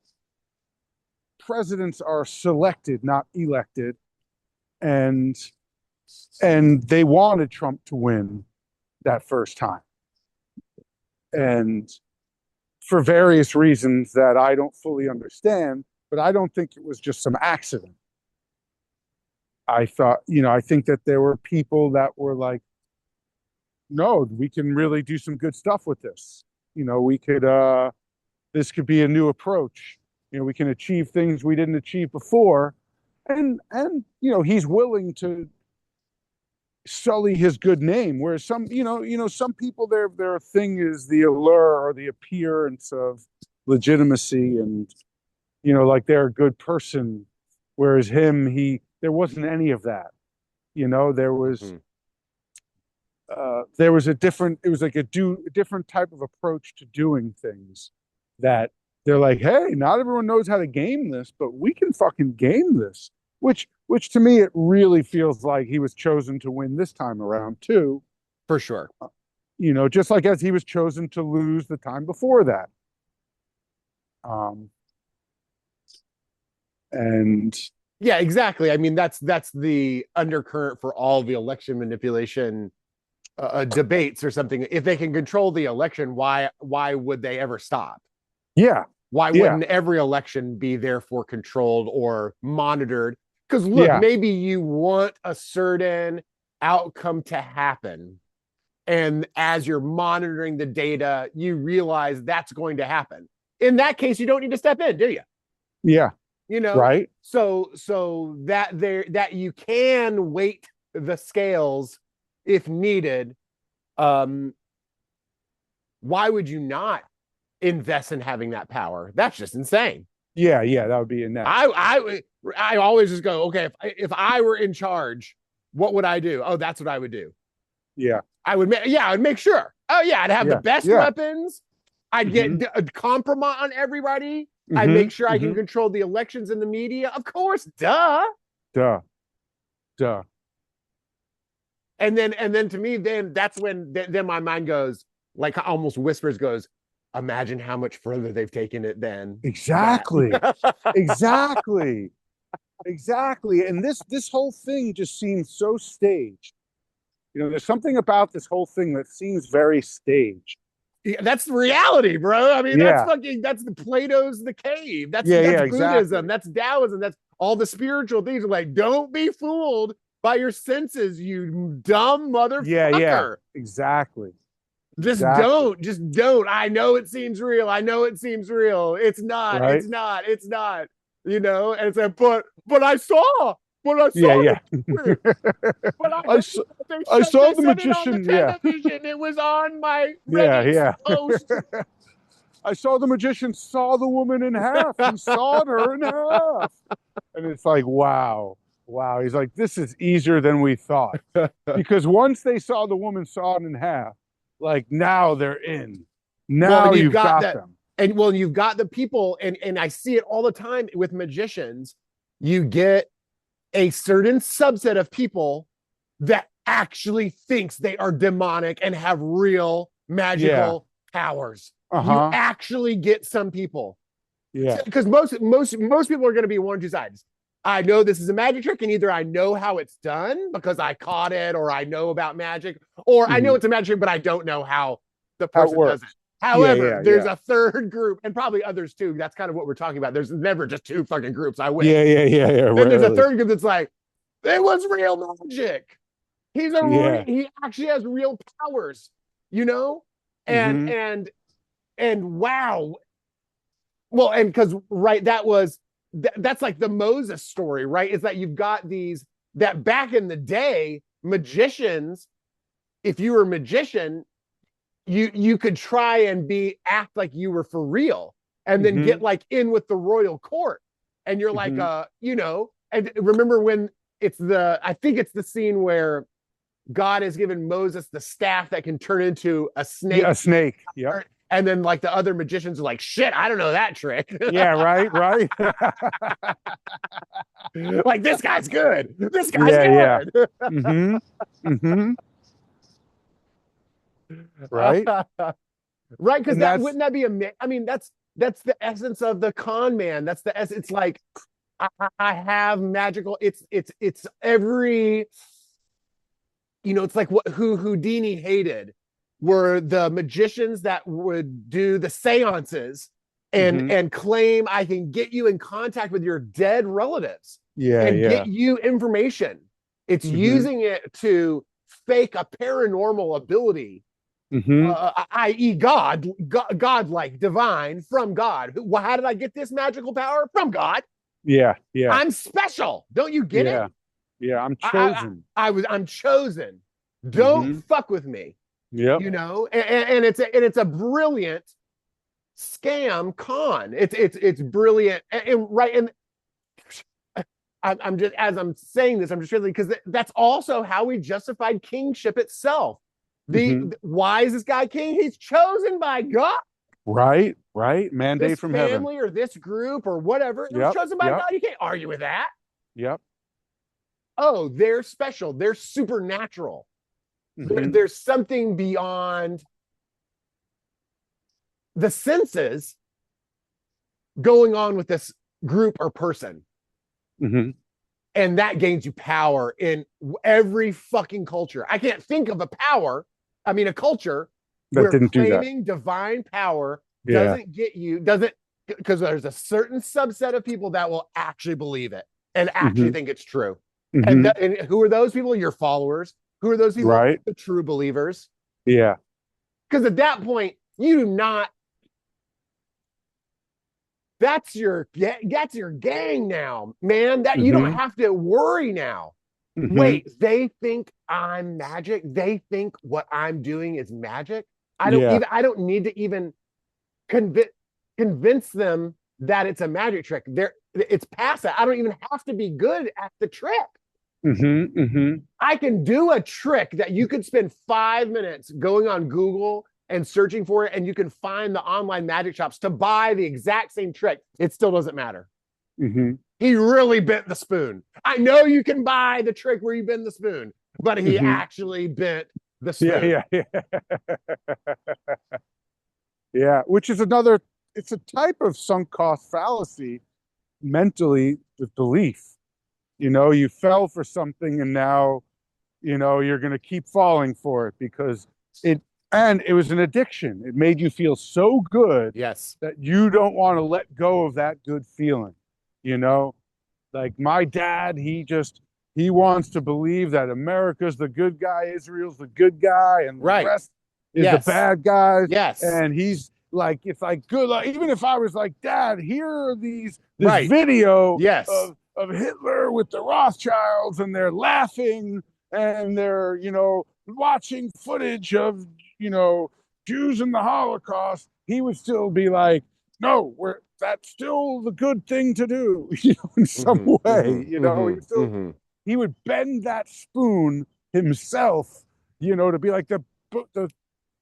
presidents are selected, not elected, and they wanted Trump to win that first time, and for various reasons that I don't fully understand, but I don't think it was just some accident. I thought, I think that there were people that were like, no, we can really do some good stuff with this. We could this could be a new approach. We can achieve things we didn't achieve before, and he's willing to sully his good name. Whereas some people, their thing is the allure or the appearance of legitimacy, and like they're a good person. Whereas there wasn't any of that. There was Mm-hmm. a different. It was like a different type of approach to doing things that they're like, hey, not everyone knows how to game this, but we can fucking game this. Which to me, it really feels like he was chosen to win this time around too. For sure. Just like as he was chosen to lose the time before that. Um, and Yeah, exactly. I mean, that's the undercurrent for all the election manipulation debates or something. If they can control the election, why would they ever stop? yeah, Why yeah, wouldn't every election be therefore controlled or monitored? Because look, yeah, maybe you want a certain outcome to happen. And as you're monitoring the data, you realize that's going to happen. In that case, you don't need to step in, do you? yeah, You know, right, so that you can weight the scales if needed. Um, why would you not invest in having that power? That's just insane. yeah, yeah. That would be a next. I always just go, okay, if I were in charge, what would I do? Oh, that's what I would do. Yeah, I would make sure. Oh yeah, I'd have the yeah, best yeah. weapons. I'd Mm-hmm. get a compromise on everybody. I'd Mm-hmm. make sure I can Mm-hmm. control the elections and the media. Of course, duh. Duh, duh. And then to me, then that's when then my mind goes like almost whispers goes, imagine how much further they've taken it then that. Exactly. Exactly. exactly. And this whole thing just seems so staged. There's something about this whole thing that seems very staged. Yeah, that's the reality, bro. I mean, Yeah, that's the Plato's the cave. yeah, That's yeah, Buddhism. exactly. That's Taoism. That's all the spiritual things. Like, don't be fooled by your senses, you dumb Yeah, yeah, motherfucker. exactly, Just exactly. don't. Just don't. I know it seems real. I know it seems real. It's not. Right? It's not. It's not. And it's like, but I Yeah, saw yeah. it. But I I heard saw, I they saw they the said it on the magician. Yeah, television. It was on my yeah, Reddit yeah. post. I saw the magician saw the woman in half. He sawed her in half. And it's like, wow, wow. He's like, this is easier than we thought. Because once they saw the woman sawed in half, like now they're in. Well, Now and you've you've got got that, them. and well, you've got the people, and I see it all the time with magicians. You get a certain subset of people that actually thinks they are demonic and have real Yeah. magical powers. You Uh-huh. actually get some people, Yeah. because most people are going to be one or two sides. I know this is a magic trick, and either I know how it's done because I caught it, or I know about magic, or I know Mhm. it's a magic trick, but I don't know how the How it person does it. works. Yeah, However, yeah, there's yeah. a third group, and probably others too. That's kind of what we're talking about. There's never just two fucking groups. I wish. Yeah, yeah, yeah, yeah. Then there's a Rarely. third group that's like, it was real magic. Yeah. He actually has real powers, you know, and Hmm. and and wow, well, and because right, that's like the Moses story, right? Is that you've got these that back in the day, magicians, if you were a magician, you could try and be act like you were for real and then get Hmm. like in with the royal court. And you're like, Hmm. and remember when I think it's the scene where God has given Moses the staff that can turn into a Yeah, a snake. snake. Yep. And then like the other magicians are like, shit, I don't know that trick. Yeah, right, right. Like this guy's good. This guy's Yeah, yeah. good. Hmm. Hmm. Right. Right, because And that that's wouldn't that be I mean, that's the essence of the con man. That's the essence. It's like I have magical. It's every it's like what who Houdini hated were the magicians that would do the seances hmm. and claim I can get you in contact with your dead relatives Yeah, and get yeah. you information. It's Hmm. using it to fake a paranormal ability, Hmm. i.e., God, like divine from God. How did I get this magical power? From God. Yeah, yeah, I'm special. Don't you get it? yeah, yeah. I'm I, chosen. I'm chosen. Don't Hmm. fuck with me. Yep. And it's a brilliant scam con. It's brilliant and right. And I'm just as I'm saying this, I'm just really because that's also how we justified kingship itself. Hmm. Why is this guy king? He's chosen by God. Right, right. Mandate This from heaven. family or this group or whatever, it was Yep, chosen by yep, God. You can't argue with that. yep. Oh, they're special. They're supernatural. Hmm. There's something beyond the senses going on with this group or person. Hmm. And that gains you power in every fucking culture. I can't think of a culture That where didn't do that. claiming divine power Yeah. doesn't, because there's a certain subset of people that will actually believe it and actually Hmm. think it's true. Hmm. And who are those people? Your followers. Who are those people? Right. The true believers. Yeah. Because at that point, you do not that's your gang now, man. That you don't Hmm. have to worry now. Hmm. Wait, they think I'm magic. They think what I'm doing is magic. Yeah. I don't need to even convince convince them that it's a magic trick. It's past that. I don't even have to be good at the trick. Hmm. Hmm. I can do a trick that you could spend 5 minutes going on Google and searching for it, and you can find the online magic shops to buy the exact same trick. It still doesn't matter. Hmm. He really bent the spoon. I know you can buy the trick where you bend the spoon, but he Hmm. actually bent the Yeah, spoon. yeah, yeah. Yeah. Which is it's a type of sunk cost fallacy mentally with belief. You know, you fell for something and now, you're going to keep falling for it because it, and it was an addiction. It made you feel so good Yes. that you don't want to let go of that good feeling. You know, like my dad, he wants to believe that America's the good guy, Israel's the good guy, and the Right. rest is the Yes. bad guys. Yes. And he's like, it's like good. Like, even if I was like, Dad, here are this Right. video Yes. of Hitler with the Rothschilds, and they're laughing and they're watching footage of Jews in the Holocaust, he would still be like, no, that's still the good thing to do, in some Mm-hmm. way. Mm-hmm. Mm-hmm. Mm-hmm. He would bend that spoon himself, to be like the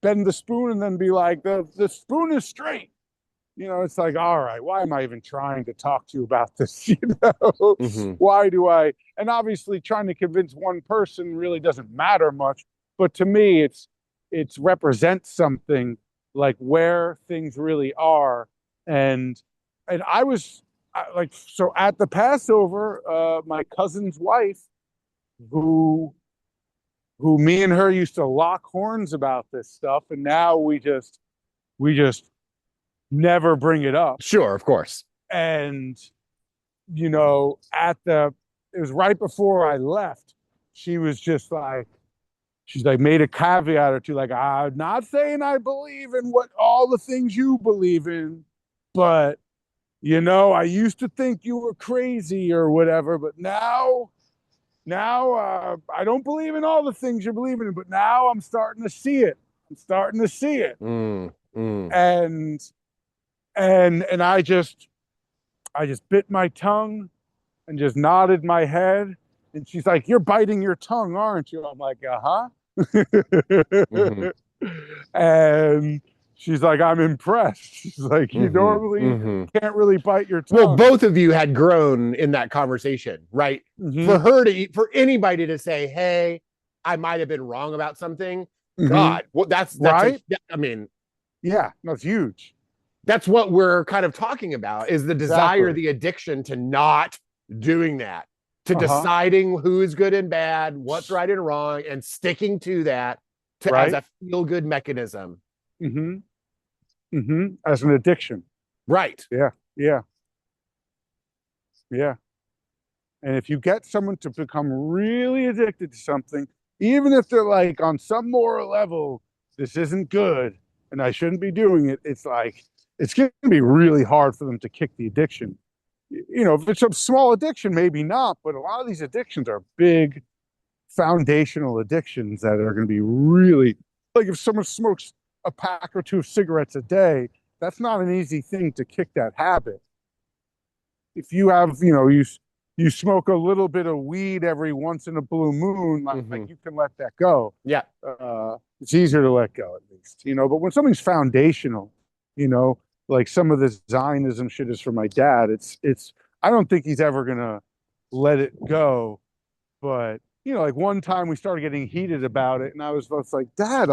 bend the spoon and then be like the spoon is straight. It's like, all right, why am I even trying to talk to you about this? Mm-hmm. Why do I? And obviously, trying to convince one person really doesn't matter much. But to me, it's represents something like where things really are. And I was like, so at the Passover, my cousin's wife, who me and her used to lock horns about this stuff, and now we just never bring it up. Sure, of course. And it was right before I left. She was just like, she's like, made a caveat or two, like, I'm not saying I believe in what all the things you believe in, but I used to think you were crazy or whatever, but now I don't believe in all the things you're believing in, but now I'm starting to see it. I'm starting to see it. Mm, mm. And and I just bit my tongue and just nodded my head. And she's like, "You're biting your tongue, aren't you?" I'm like, "Uh Mm-hmm. huh." And she's like, "I'm impressed." She's like, "You Mm-hmm. normally Mm-hmm. can't really bite your Well, tongue." both of you had grown in that conversation, right? Mm-hmm. For anybody to say, "Hey, I might have been wrong about something," Mm-hmm. God, well, that's a. Right? I mean, Yeah, that's huge. that's what we're kind of talking about is the desire, Exactly. the addiction to not doing that, to Uh huh. deciding who is good and bad, what's right and wrong, and sticking to that to as Right? a feel good mechanism. Mm-hmm. Mm-hmm. As an addiction. Right. Yeah. Yeah. Yeah. And if you get someone to become really addicted to something, even if they're like on some moral level, this isn't good and I shouldn't be doing it, it's like it's going to be really hard for them to kick the addiction. If it's a small addiction, maybe not, but a lot of these addictions are big foundational addictions that are going to be really like if someone smokes a pack or two of cigarettes a day, that's not an easy thing to kick that habit. If you have, you smoke a little bit of weed every once in a blue moon, like Mm-hmm. you can let that go. Yeah. It's easier to let go at least, But when something's foundational, you know, like some of this Zionism shit is for my dad. It's. I don't think he's ever gonna let it go. But like one time we started getting heated about it, and I was like, Dad,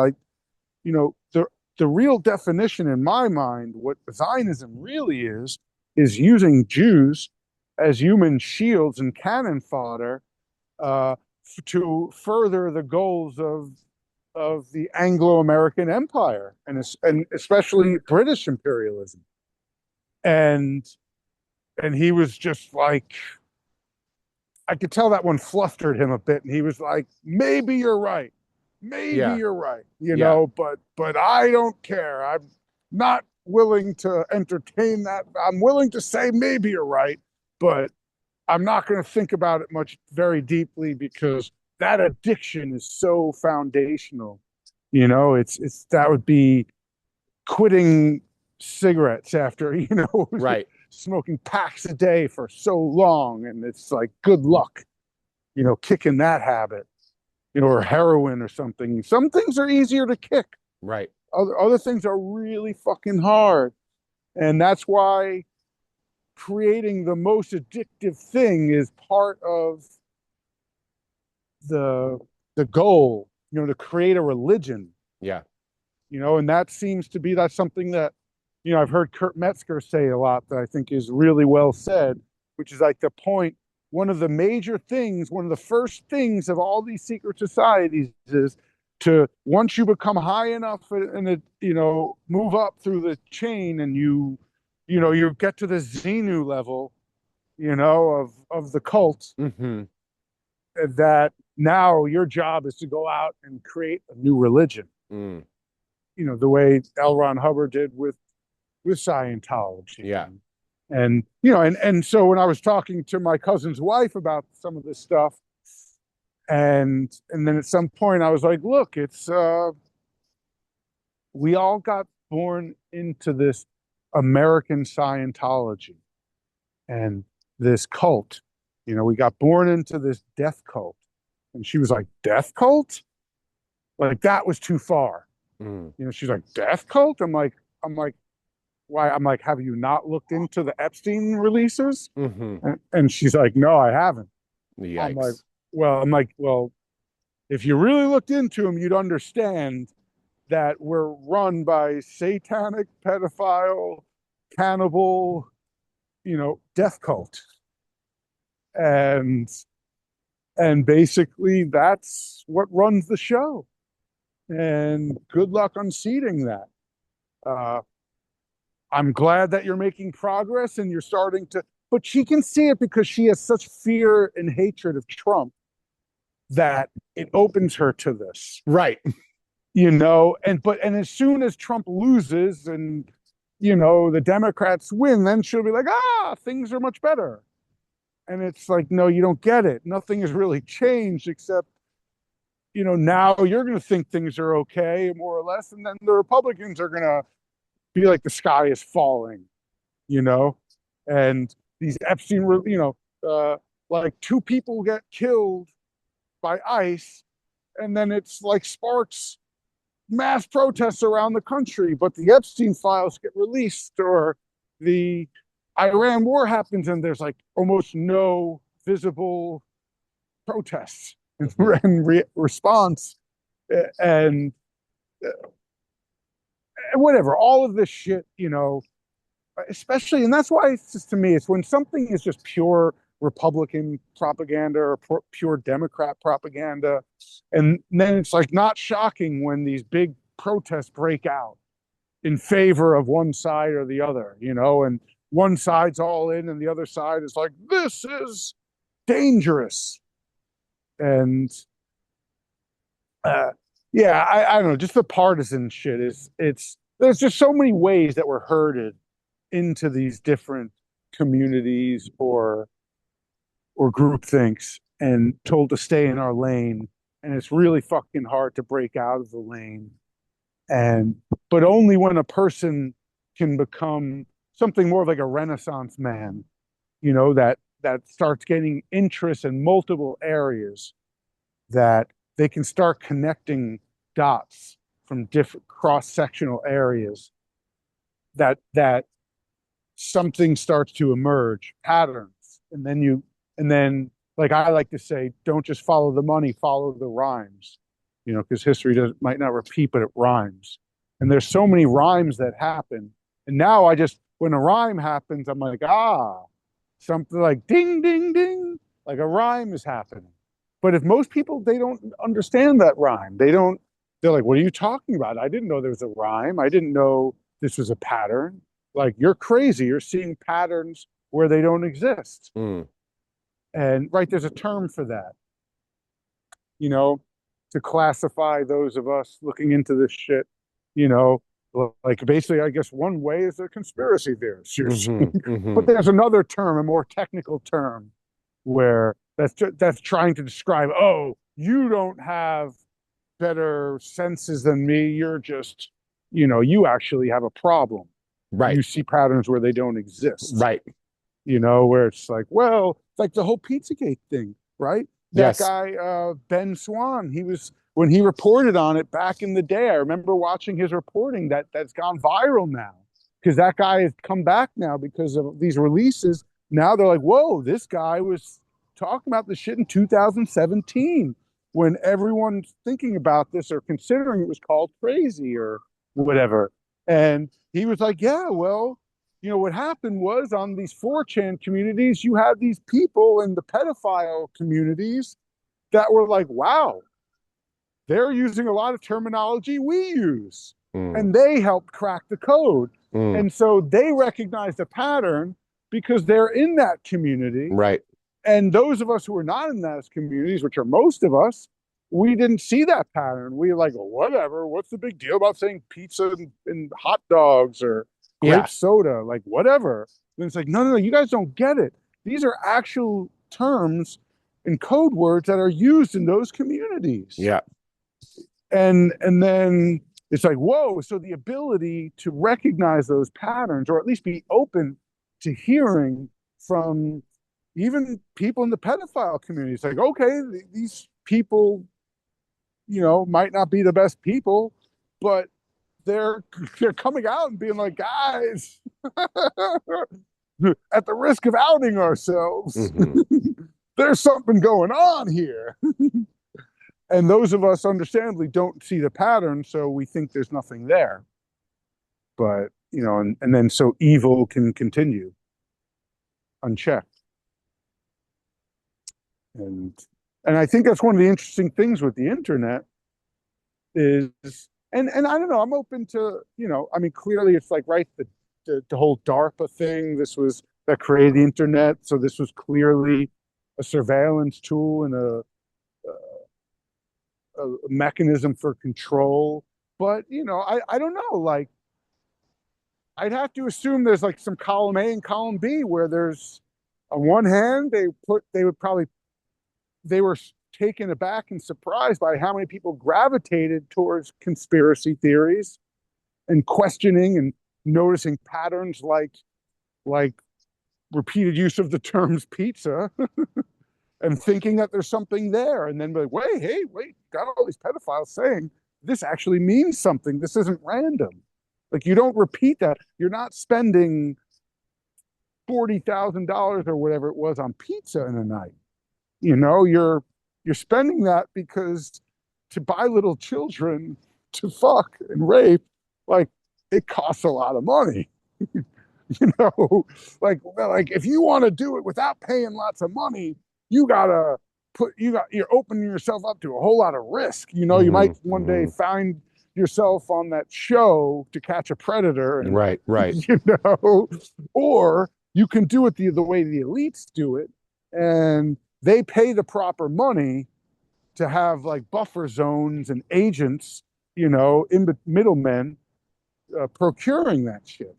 the real definition in my mind, what Zionism really is using Jews as human shields and cannon fodder uh, to further the goals of the Anglo-American Empire and especially British imperialism. And he was just like, I could tell that one flustered him a bit, and he was like, "Maybe you're right. Maybe Yeah. you're right. Yeah. But I don't care. I'm not willing to entertain that. I'm willing to say maybe you're right, but I'm not going to think about it much very deeply because that addiction is so foundational. It's that would be quitting cigarettes after Right. smoking packs a day for so long, and it's like good luck, kicking that habit, or heroin or something. Some things are easier to kick. Right. Other things are really fucking hard, and that's why creating the most addictive thing is part of the the goal, to create a religion, Yeah. and that's something that, I've heard Kurt Metzger say a lot that I think is really well said, which is like the point one of the major things, one of the first things of all these secret societies is to, once you become high enough and move up through the chain and you get to the Xenu level, of the cult, Mm-hmm. that now your job is to go out and create a new religion. Mm. The way L. Ron Hubbard did with Scientology. Yeah. And so when I was talking to my cousin's wife about some of this stuff, and then at some point I was like, look, it's we all got born into this American Scientology and this cult. We got born into this death cult. And she was like, death cult? Like that was too far. Mm. She's like, death cult? I'm like, why? I'm like, have you not looked into the Epstein releases? Mm-hmm. And she's like, no, I haven't. Yikes. I'm like, well, if you really looked into them, you'd understand that we're run by satanic, pedophile, cannibal, death cult. And basically that's what runs the show. And good luck unseating that. I'm glad that you're making progress and you're starting to, but she can see it because she has such fear and hatred of Trump that it opens her to this. Right. And as soon as Trump loses and the Democrats win, then she'll be like, things are much better. And it's like, no, you don't get it. Nothing has really changed except, now you're going to think things are okay, more or less. And then the Republicans are going to be like the sky is falling, and these Epstein, like 2 people get killed by ICE, and then it's like sparks mass protests around the country, but the Epstein files get released, or the Iran war happens and there's like almost no visible protests and response, and whatever, all of this shit, especially, and that's why it's just, to me, it's when something is just pure Republican propaganda or pure Democrat propaganda, and then it's like not shocking when these big protests break out in favor of one side or the other, and one side's all in and the other side is like, this is dangerous. And yeah, I don't know, just the partisan shit there's just so many ways that we're herded into these different communities or groupthinks and told to stay in our lane, and it's really fucking hard to break out of the lane. But only when a person can become something more like a Renaissance man, that starts getting interest in multiple areas, that they can start connecting dots from different cross-sectional areas, that something starts to emerge, patterns, and then like I like to say, don't just follow the money, follow the rhymes, because history might not repeat, but it rhymes. And there's so many rhymes that happen. And now when a rhyme happens, I'm like, something like ding, ding, ding, like a rhyme is happening. But if most people, they don't understand that rhyme. They're like, what are you talking about? I didn't know there was a rhyme. I didn't know this was a pattern. Like, you're crazy. You're seeing patterns where they don't exist. Mm. And right, there's a term for that, to classify those of us looking into this shit, like basically, I guess one way is a conspiracy theorist. But there's another term, a more technical term, where that's trying to describe, you don't have better senses than me. You're just, you actually have a problem. Right. You see patterns where they don't exist. Right. Where it's like, well, it's like the whole Pizzagate thing, right? That Yes. guy, Ben Swan, when he reported on it back in the day, I remember watching his reporting that's gone viral now, because that guy has come back now because of these releases. Now they're like, whoa, this guy was talking about this shit in 2017 when everyone's thinking about this or considering it was called crazy or whatever. And he was like, yeah, well, what happened was on these 4chan communities, you had these people in the pedophile communities that were like, wow, they're using a lot of terminology we use. Mm, And they helped crack the code. mm, And so they recognized a pattern because they're in that community. right. And those of us who are not in those communities, which are most of us, we didn't see that pattern. We were like, well, whatever. What's the big deal about saying pizza and hot dogs or Yeah. grape soda? Like, whatever. And it's like, no, no, no, you guys don't get it. These are actual terms and code words that are used in those communities. Yeah. And then it's like, whoa, so the ability to recognize those patterns, or at least be open to hearing from even people in the pedophile community. It's like, okay, these people, might not be the best people, but they're they're coming out and being like, guys, at the risk of outing ourselves, Hmm. there's something going on here. And those of us understandably don't see the pattern, so we think there's nothing there. But, and then so evil can continue unchecked. And and I think that's one of the interesting things with the internet is, and I don't know, I'm open to, I mean, clearly it's like, right, the whole DARPA thing, this was that created the internet. So this was clearly a surveillance tool and a mechanism for control. But, I don't know, like, I'd have to assume there's like some column A and column B where there's, on one hand, they were taken aback and surprised by how many people gravitated towards conspiracy theories and questioning and noticing patterns like repeated use of the terms pizza and thinking that there's something there, and then be like, wait, got all these pedophiles saying this actually means something. This isn't random. Like, you don't repeat that. You're not spending $40,000 or whatever it was on pizza in a night. You're spending that because to buy little children to fuck and rape, like, it costs a lot of money. you know, like if you want to do it without paying lots of money, you gotta you're opening yourself up to a whole lot of risk. You Hmm. might one day Hmm. find yourself on that show To Catch a Predator, and Right. Right. or you can do it the way the elites do it, and they pay the proper money to have like buffer zones and agents, in middlemen, procuring that shit.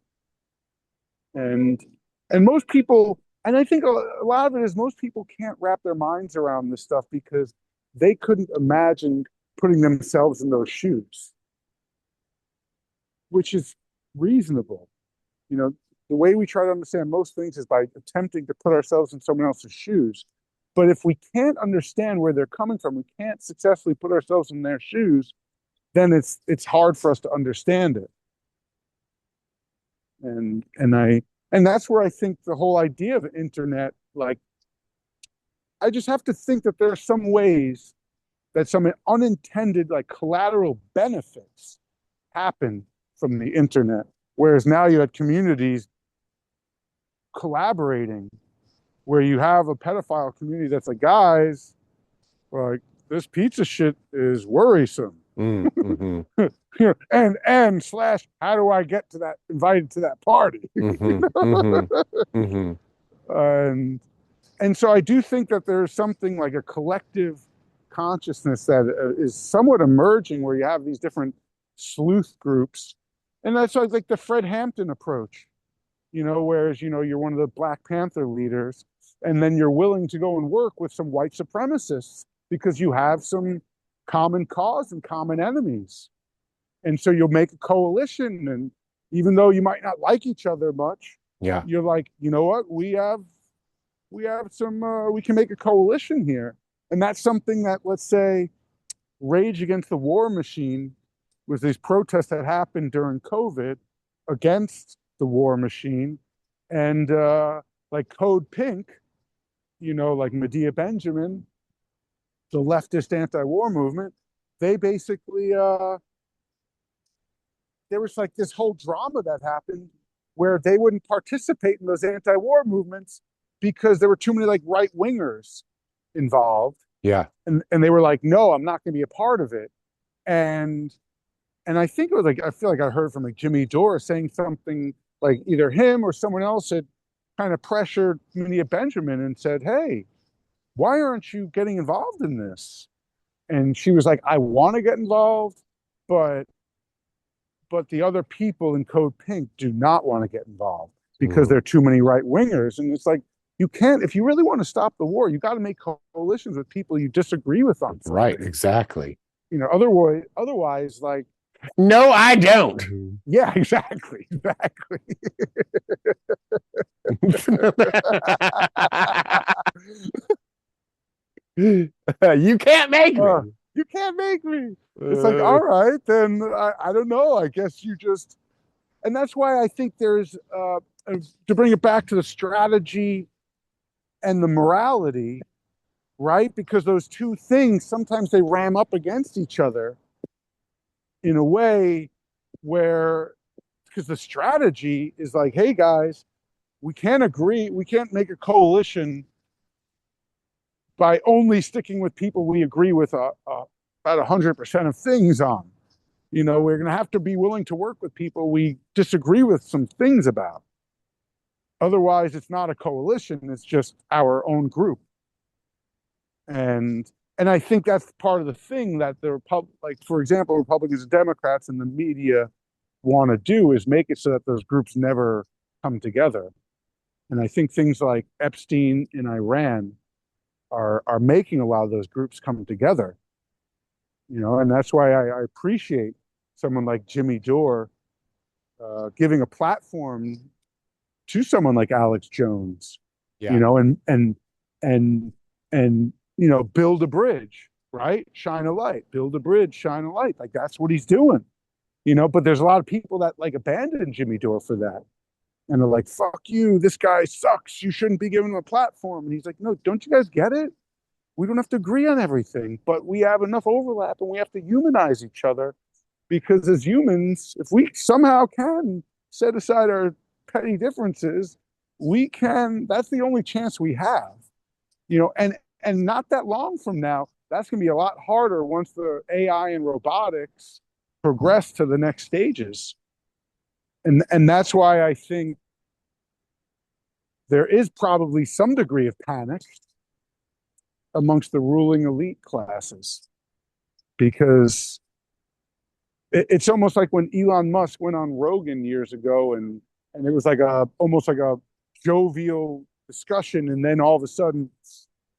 And most people, and I think a lot of it is most people can't wrap their minds around this stuff because they couldn't imagine putting themselves in those shoes, which is reasonable. You know, the way we try to understand most things is by attempting to put ourselves in someone else's shoes. But if we can't understand where they're coming from, we can't successfully put ourselves in their shoes, then it's hard for us to understand it. And that's where I think the whole idea of the internet, like, I just have to think that there are some ways that some unintended, like, collateral benefits happen from the internet. Whereas now you had communities collaborating, where you have a pedophile community that's like, guys, like, this pizza shit is worrisome. Mm-hmm. and slash, how do I get to that, invited to that party? Mm-hmm. Mm-hmm. Mm-hmm. and and so I do think that there's something like a collective consciousness that is somewhat emerging, where you have these different sleuth groups, and that's like the Fred Hampton approach. Whereas you're one of the Black Panther leaders, and then you're willing to go and work with some white supremacists because you have some common cause and common enemies, and so you'll make a coalition, and even though you might not like each other much, Yeah. you're like, you know what, we have some we can make a coalition here. And that's something that, let's say, Rage Against the War Machine was these protests that happened during COVID against the war machine. And like Code Pink, like Medea Benjamin, the leftist anti-war movement, they basically there was like this whole drama that happened where they wouldn't participate in those anti-war movements because there were too many like right wingers involved, Yeah. and they were like, no, I'm not going to be a part of it. And I think it was like, I feel like I heard from like Jimmy Dore saying something like either him or someone else had kind of pressured Minia Benjamin and said, hey, why aren't you getting involved in this? And she was like, I want to get involved, but the other people in Code Pink do not want to get involved because Mm. there are too many right wingers. And it's like, you can't, if you really want to stop the war, you got to make coalitions with people you disagree with on Right, something. exactly. Otherwise, like, No, I don't. yeah, exactly, exactly. You can't make me. You can't make me. It's like, all right, then I don't know. I guess you just, and that's why I think there's, to bring it back to the strategy and the morality, right? Because those two things, sometimes they ram up against each other in a way where, because the strategy is like, hey guys, we can't agree, we can't make a coalition by only sticking with people we agree with about 100% of things on. You know, we're going to have to be willing to work with people we disagree with some things about. Otherwise, it's not a coalition, it's just our own group. And I think that's part of the thing that the like, for example, Republicans and Democrats and the media want to do is make it so that those groups never come together. And I think things like Epstein in Iran are making a lot of those groups come together. You know, and that's why I appreciate someone like Jimmy Dore giving a platform to someone like Alex Jones, you Yeah. know, and you know, build a bridge, right? Shine a light, build a bridge, shine a light. Like that's what he's doing, you know. But there's a lot of people that like abandon Jimmy Dore for that, and they're like, "Fuck you, this guy sucks. You shouldn't be giving him a platform." And he's like, "No, don't you guys get it? We don't have to agree on everything, but we have enough overlap, and we have to humanize each other because as humans, if we somehow can set aside our petty differences, we can. That's the only chance we have, you know." And not that long from now, that's going to be a lot harder once the AI and robotics progress to the next stages. And that's why I think there is probably some degree of panic amongst the ruling elite classes because it's almost like when Elon Musk went on Rogan years ago and it was like a almost like a jovial discussion, and then all of a sudden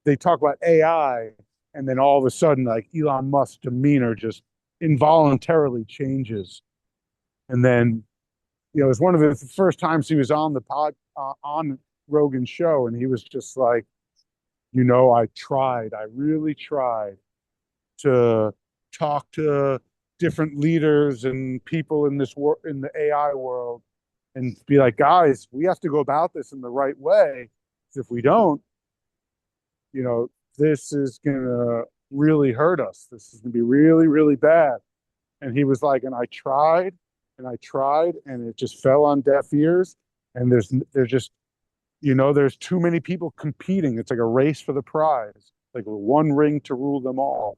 they talk about AI, and then all of a sudden like Elon Musk's demeanor just involuntarily changes, and then you know it's one of the first times he was on the on Rogan's show, and he was just like, you know, I really tried to talk to different leaders and people in this in the AI world and be like, guys, we have to go about this in the right way. If we don't, you know, this is gonna really hurt us. This is gonna be really, really bad. And he was like, and I tried and I tried and it just fell on deaf ears. And there's just, you know, there's too many people competing. It's like a race for the prize, like one ring to rule them all,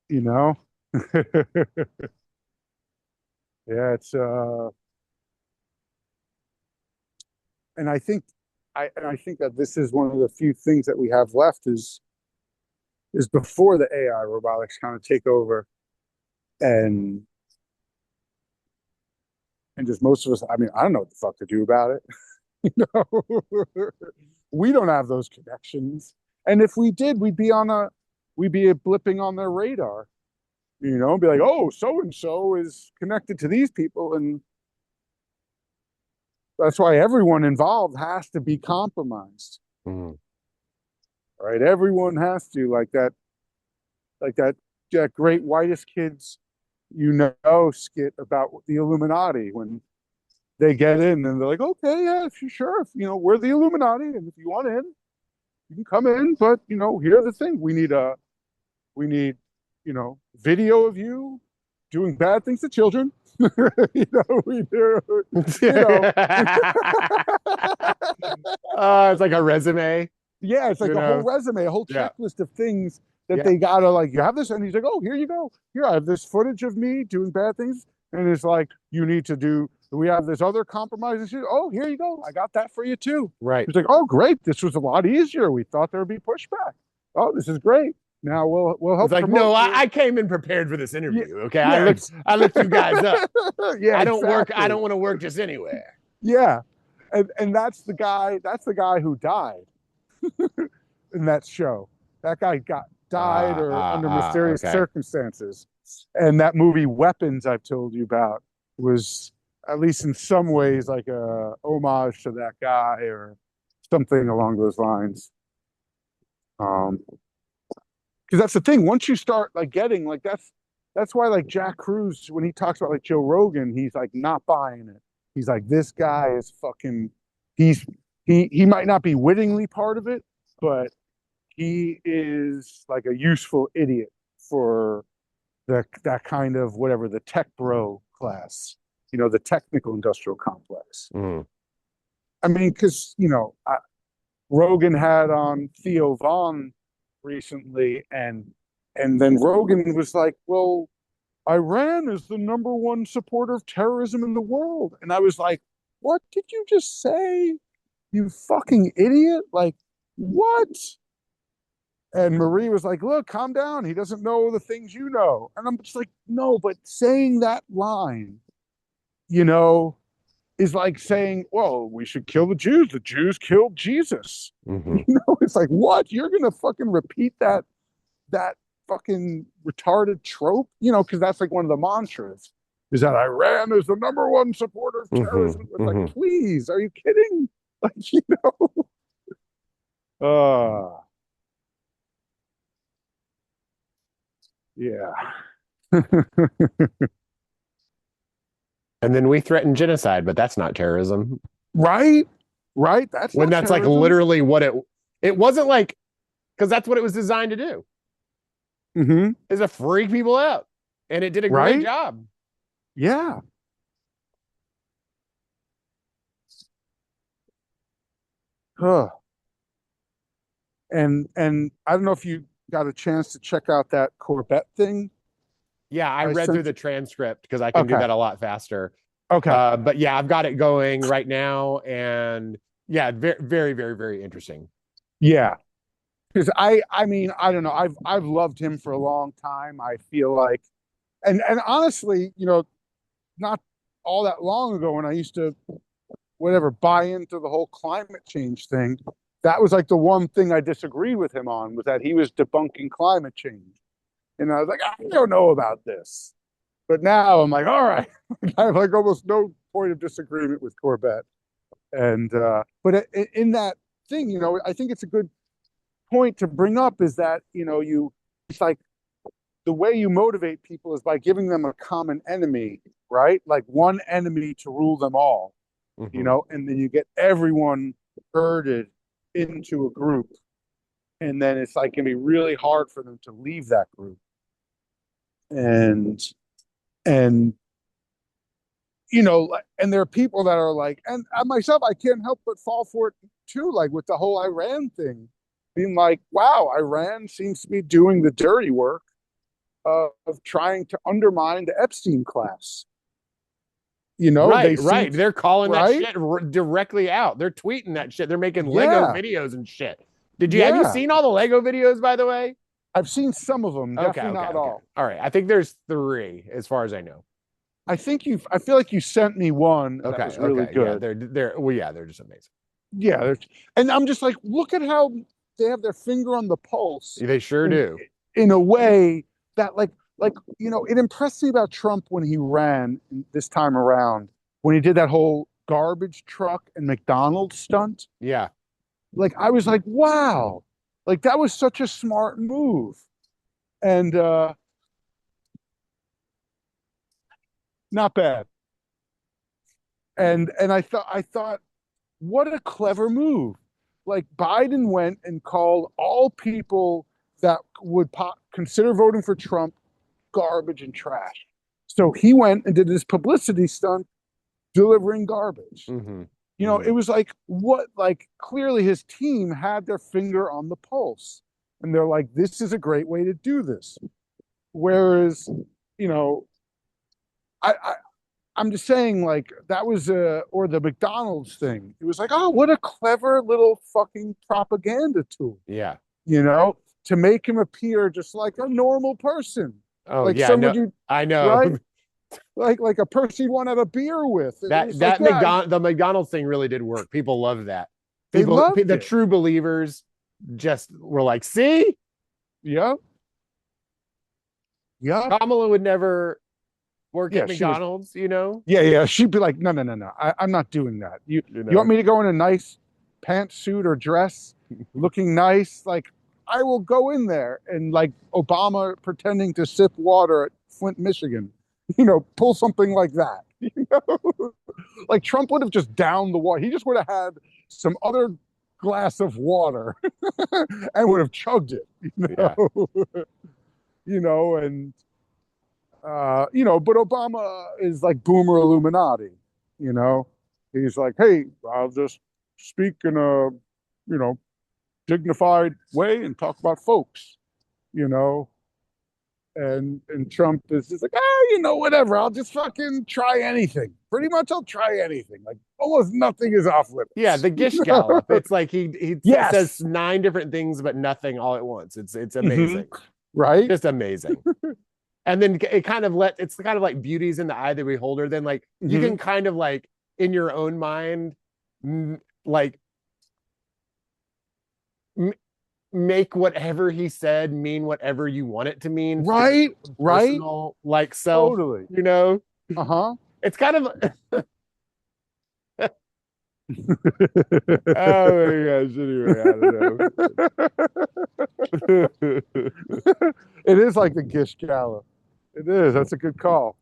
you know? Yeah, it's and I think that this is one of the few things that we have left is before the AI robotics kind of take over and just most of us, I mean, I don't know what the fuck to do about it. You know, we don't have those connections. And if we did, we'd be blipping on their radar, you know, be like, oh, so and so is connected to these people. And that's why everyone involved has to be compromised. Mm. Right? Everyone has to, like that great whitest kids, you know, skit about the Illuminati when they get in and they're like, okay, yeah, if you sure, if you know, we're the Illuminati, and if you want in, you can come in, but you know, here's the thing: we need, you know, video of you, doing bad things to children. We do, you know. It's like a resume, Yeah, it's like you a whole know? resume, a whole Yeah. checklist of things that Yeah. they gotta like. You have this, and he's like, "Oh, here you go. Here, I have this footage of me doing bad things." And it's like, you need to do. We have this other compromise. Oh, here you go. I got that for you too. Right. It's like, oh, great. This was a lot easier. We thought there would be pushback. Oh, this is great. Now we'll It's help like, no, promote your. I came in prepared for this Yeah, interview. Okay. yeah, I looked you guys up. yeah, I don't work, I exactly. don't want to work just anywhere. Yeah, and that's the guy. That's the guy who died in that show. That guy got died or under mysterious Okay. circumstances. And that movie Weapons I've told you about was at least in some ways like a homage to that guy or something along those lines. Because that's the thing. Once you start like getting like that's why like Jack Cruz when he talks about like Joe Rogan, he's like not buying it. He's like this guy is fucking. He's he might not be wittingly part of it, but he is like a useful idiot for that kind of whatever the tech bro class, the technical industrial complex. Mm. I mean, because Rogan had on Theo Vaughn recently, and then Rogan was like, "Well, Iran is the number one supporter of terrorism in the world," and I was like, "What did you just say? You fucking idiot! Like, what?" And Marie was like, "Look, calm down. He doesn't know the things you know." And I'm just like, "No, but saying that line, you know, is like saying, well, we should kill the Jews. The Jews killed Jesus." Mm-hmm. It's like, what? You're gonna fucking repeat that fucking retarded trope, because that's like one of the mantras is that Iran is the number one supporter of terrorism. Mm-hmm. It's like, Mm-hmm. please, are you kidding? Like, yeah. And then we threaten genocide, but that's not terrorism. Right? Right? That's When not that's like terrorism. literally what it wasn't like, because that's what it was designed to do, Mm-hmm. is to freak people out. And it did a great Right? job. Yeah. Huh. And I don't know if you got a chance to check out that Corvette thing Yeah, I I read through sent the you. transcript because I can do Okay. that a lot faster. Okay. But yeah, I've got it going right now, and yeah, very, very, very, very interesting. Yeah. Because I mean, I don't know. I've loved him for a long time. I feel like and honestly, not all that long ago when I used to whatever buy into the whole climate change thing, that was like the one thing I disagreed with him on was that he was debunking climate change. And I was like, I don't know about this. But now I'm like, all right. I have like almost no point of disagreement with Corbett. And but in that thing, I think it's a good point to bring up is that, it's like the way you motivate people is by giving them a common enemy, right? Like one enemy to rule them all, Mm-hmm. and then you get everyone herded into a group. And then it's like going to be really hard for them to leave that group. And, and, and there are people that are like, and myself, I can't help but fall for it too, like with the whole Iran thing, being like, wow, Iran seems to be doing the dirty work of trying to undermine the Epstein class. They Right, seem right. They're calling that right. shit directly out. They're tweeting that shit. They're making Lego Yeah, videos and shit. Have you yeah. seen all the Lego videos, by the way? I've seen some of them, Okay, definitely okay, not okay. all. All right. I think there's three, as far as I know. I think I feel like you sent me one that Okay, was really okay. Yeah, good. they're just amazing. Yeah, and I'm just like, look at how they have their finger on the pulse They sure in do. in a way that it impressed me about Trump when he ran this time around when he did that whole garbage truck and McDonald's stunt. Yeah. Like I was like, wow, like that was such a smart move. And not bad. And I thought what a clever move. Like Biden went and called all people that would consider voting for Trump garbage and trash. So he went and did this publicity stunt delivering garbage. Mm-hmm. It Mm-hmm. was like clearly his team had their finger on the pulse. And they're like, this is a great way to do this. Whereas, you know, I I'm just saying, like, that was or the McDonald's thing. It was like, oh, what a clever little fucking propaganda tool, Yeah. you know, to make him appear just like a normal person, Oh like yeah. No, somebody, I know. right? Like a person you'd want to have a beer with. It That was like, that yeah, McDonald the McDonald's thing really did work. People loved that. they People, loved the it. true believers, just were like, "See, Yep, yep. Kamala would never work at Yeah, she was. McDonald's." You know. Yeah. She'd be like, no, no, no, no. I'm not doing that. You You want know. me to go in a nice pantsuit or dress, looking nice? Like, I will go in there and like Obama pretending to sip water at Flint, Michigan. Pull something like that. Like Trump would have just downed the water. He just would have had some other glass of water and would have chugged it. Yeah. And but Obama is like boomer Illuminati, you know. He's like, hey, I'll just speak in a, dignified way and talk about folks, you know. And Trump is just like, whatever. I'll just fucking try anything. Pretty much, I'll try anything. Like almost nothing is off Yeah, limits. the Gish Gallop. It's like he Yes. says nine different things, but nothing all at once. It's Mhm. amazing, Right. just amazing. And then it's kind of like beauty's in the eye of the beholder. Then like you Hmm. can kind of like in your own mind, like m- make whatever he said mean whatever you want it to mean for your Right. own Right. personal like self. Totally. You know, Uh-huh. it's kind of oh my gosh. Anyway, I don't know. It is like the Gish Gala. It is. That's a good call.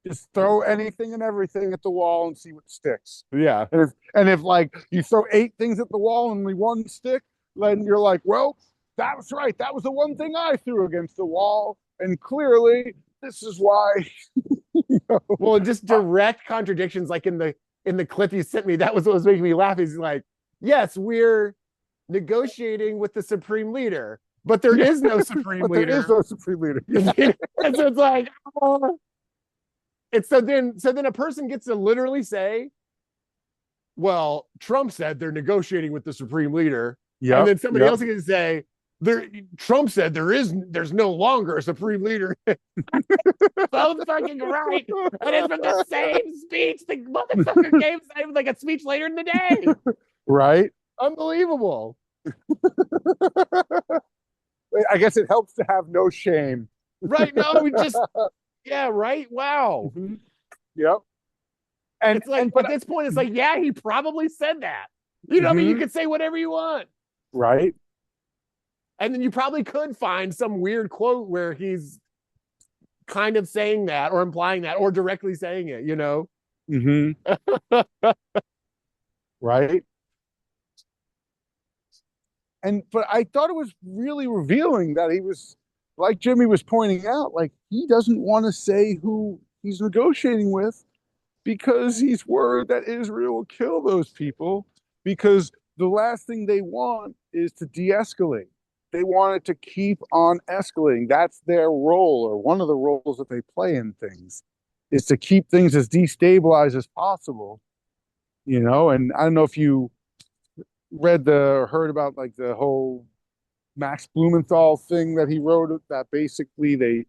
Just throw anything and everything at the wall and see what sticks. Yeah. And if like you throw 8 things at the wall and only one stick, then you're like, well, that was right. That was the one thing I threw against the wall, and clearly this is why. Well, just direct contradictions, like in the clip you sent me. That was what was making me laugh. He's like, "Yes, we're negotiating with the supreme leader, but there Yeah, is no supreme but there is leader." no supreme leader. Yeah. And so it's like, oh. It's so then a person gets to literally say, "Well, Trump said they're negotiating with the supreme leader," and Yep. then somebody Yep. else can say, "There, Trump said there's no longer a supreme leader." Both fucking right. And it's from the same speech the motherfucker gave like a speech later in the day. Right. Unbelievable. I guess it helps to have no shame. Right? No, we just yeah, right? Wow. Mhm. Yep. And It's like and but at this point, it's like, yeah, he probably said that. You know, I mean, you Mhm. could say whatever you want. Right. And then you probably could find some weird quote where he's kind of saying that or implying that or directly saying it, you know? Hmm. Right. But I thought it was really revealing that he was, like Jimmy was pointing out, like he doesn't want to say who he's negotiating with because he's worried that Israel will kill those people, because the last thing they want is to de-escalate. They want it to keep on escalating. That's their role, or one of the roles that they play in things, is to keep things as destabilized as possible. And I don't know if you read or heard about like the whole Max Blumenthal thing that he wrote, that basically they've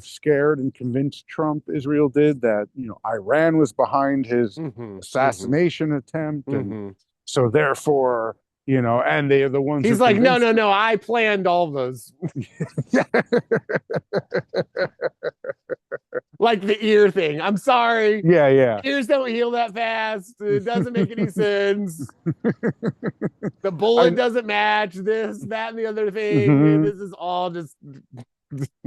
scared and convinced Trump, Israel did, that, Iran was behind his Mm-hmm, mm-hmm, assassination attempt. And mm-hmm. so therefore, and they are the ones who He's like, no, convinced no, him. no, I planned all of those. Like the ear thing. I'm sorry. Yeah, yeah. Ears don't heal that fast. It doesn't make any sense. The I bullet doesn't match this, that, and the other thing. Mhm. This is all just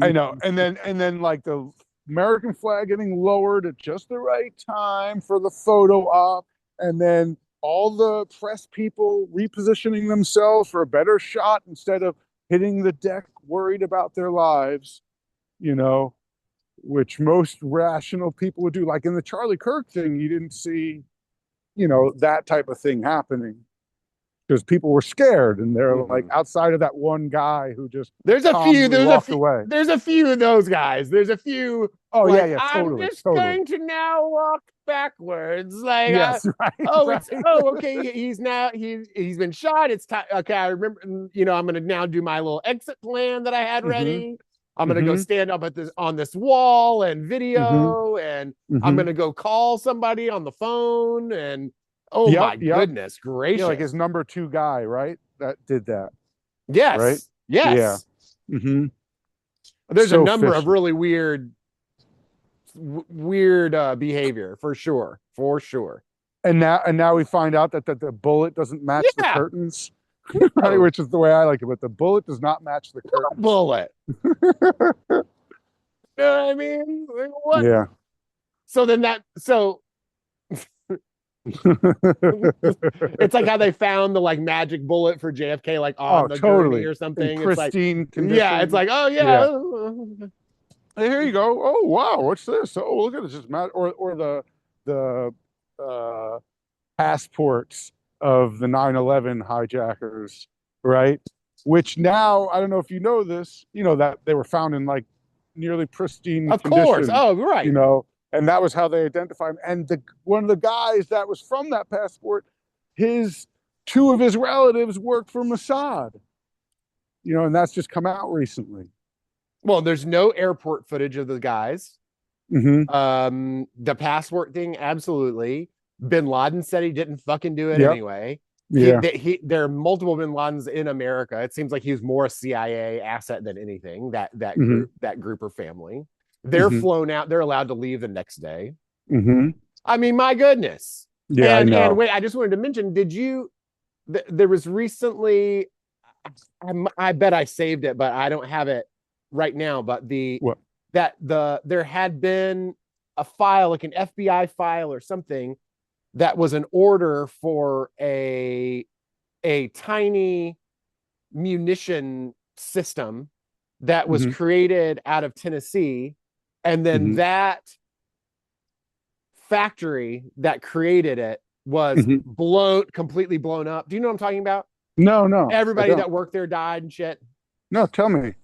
I know. And then like the American flag getting lowered at just the right time for the photo op, and then all the press people repositioning themselves for a better shot instead of hitting the deck worried about their lives, you know. which most rational people would do. Like in the Charlie Kirk thing, you didn't see, you know, that type of thing happening because people were scared and they're like Mhm. outside of that one guy who just There's a few. calmly walked away. There's a few of those guys. There's a few Oh yeah, like yeah, I'm totally, just totally. going to now walk backwards. Like, Yes, right, oh, right. it's oh, okay. He's now he's been shot. It's time. Okay, I remember. You know, I'm gonna now do my little exit plan that I had Mm-hmm. ready. I'm gonna go Mm-hmm. stand up at this on this wall and Mm-hmm. video, and I'm Mm-hmm. gonna go call somebody on the phone. And oh Yep, my yep. goodness Yeah, like his gracious, number two guy, right? That did that, right? yes, Yeah. yes. Mm-hmm. There's a So number of fishy. really weird behavior for sure. And now we find out that the bullet doesn't match the Yeah, curtains, right? no, Which is the way I like it, but the bullet does not match the no curtains. bullet. You know what I mean? Like, what? Yeah. So then that so it's like how they found the like magic bullet for JFK like Oh, on the gurney totally. or In something. It's like pristine yeah, it's condition. like oh Yeah. yeah. Hey, here you go. Oh, wow. What's this? Oh, look at this. Just or the passports of the 9/11 hijackers, right? Which now, I don't know if you know this, you know, that they were found in like nearly pristine Of course. condition, Oh you right. know, and that was how they identified him. And the one of the guys that was from that passport, his two of his relatives worked for Mossad, you know, and that's just come out recently. Well, there's no airport footage of the guys. Mm-hmm. The passport thing, absolutely. Bin Laden said he didn't fucking do it Yep. anyway. Yeah. There are multiple Bin Ladens in America. It seems like he was more a CIA asset than anything. Mm-hmm. That group or family. They're Mm-hmm. flown out. They're allowed to leave the next day. Mm-hmm. I mean, my goodness. Yeah, I And know. wait, I just wanted to mention. Did you? There was recently. I bet I saved it, but I don't have it right now. But What? there had been a file, like an FBI file or something, that was an order for a tiny munition system that was Mm-hmm. created out of Tennessee, and then Mm-hmm. that factory that created it was Mm-hmm. completely blown up. Do you know what I'm talking about? No, no, I Everybody don't. that worked there died and shit. No, tell me.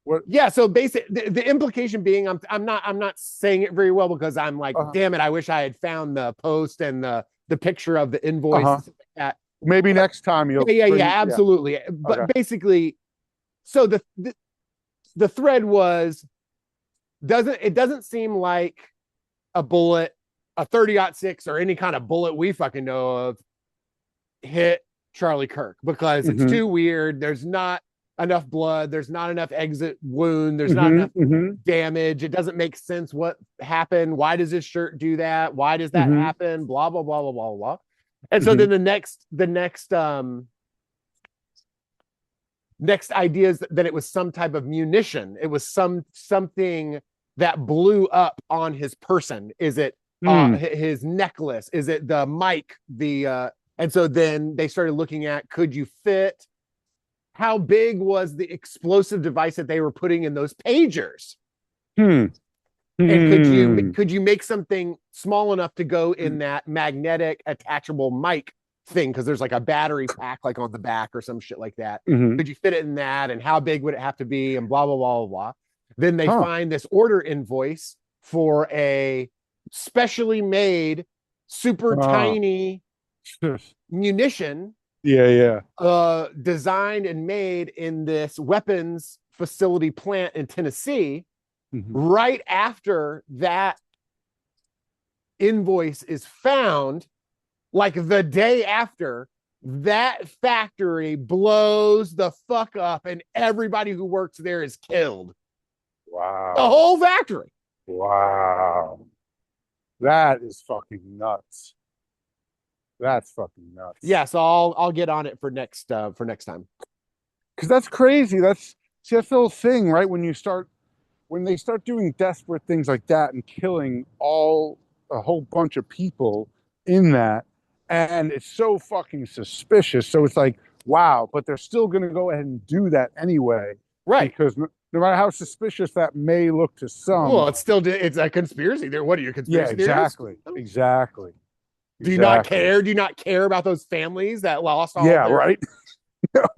What? Yeah, so basic the implication being I'm not saying it very well because I'm like, Uh, damn it, I wish I had found the post and the picture of the invoice uh-huh. and stuff like that. Maybe But next time you'll yeah, bring. Yeah. absolutely. But Okay. basically, so the thread was doesn't seem like a bullet, a 30-06 or any kind of bullet we fucking know of hit Charlie Kirk because it's Mm-hmm. too weird. There's not enough blood. There's not enough exit wound. There's not Mm-hmm. enough Mm-hmm. damage. It doesn't make sense what happened. Why does his shirt do that? Why does that Mm-hmm. happen? Blah blah blah blah blah blah. And so Mm-hmm. then next idea is that it was some type of munition. It was something that blew up on his person. Is it Mm. his necklace? Is it the mic? And so then they started looking at could you fit? How big was the explosive device that they were putting in those pagers? Hmm. And Hmm. could you make something small enough to go in that magnetic attachable mic thing? Because there's like a battery pack like on the back or some shit like that. Mm-hmm. Could you fit it in that? And how big would it have to be? And blah blah blah blah blah. Then they Huh. find this order invoice for a specially made, super Ah. tiny munition Yeah, yeah. designed and made in this weapons facility plant in Tennessee. Mm-hmm. Right after that invoice is found, like the day after, that factory blows the fuck up and everybody who works there is killed. The Wow. whole factory. Wow. That is fucking nuts. That's fucking nuts. Yeah, so I'll get on it for next time. Because that's crazy. That's the whole thing, right? When they start doing desperate things like that and killing a whole bunch of people in that, and it's so fucking suspicious. So it's like, wow, but they're still gonna go ahead and do that anyway. Right. because no matter how suspicious that may look to some, Well, it's a conspiracy. There. What are you, a yeah, conspiracy theorist? exactly, exactly, Do you not exactly. care? Do you not care about those families that lost all of Yeah, their? right.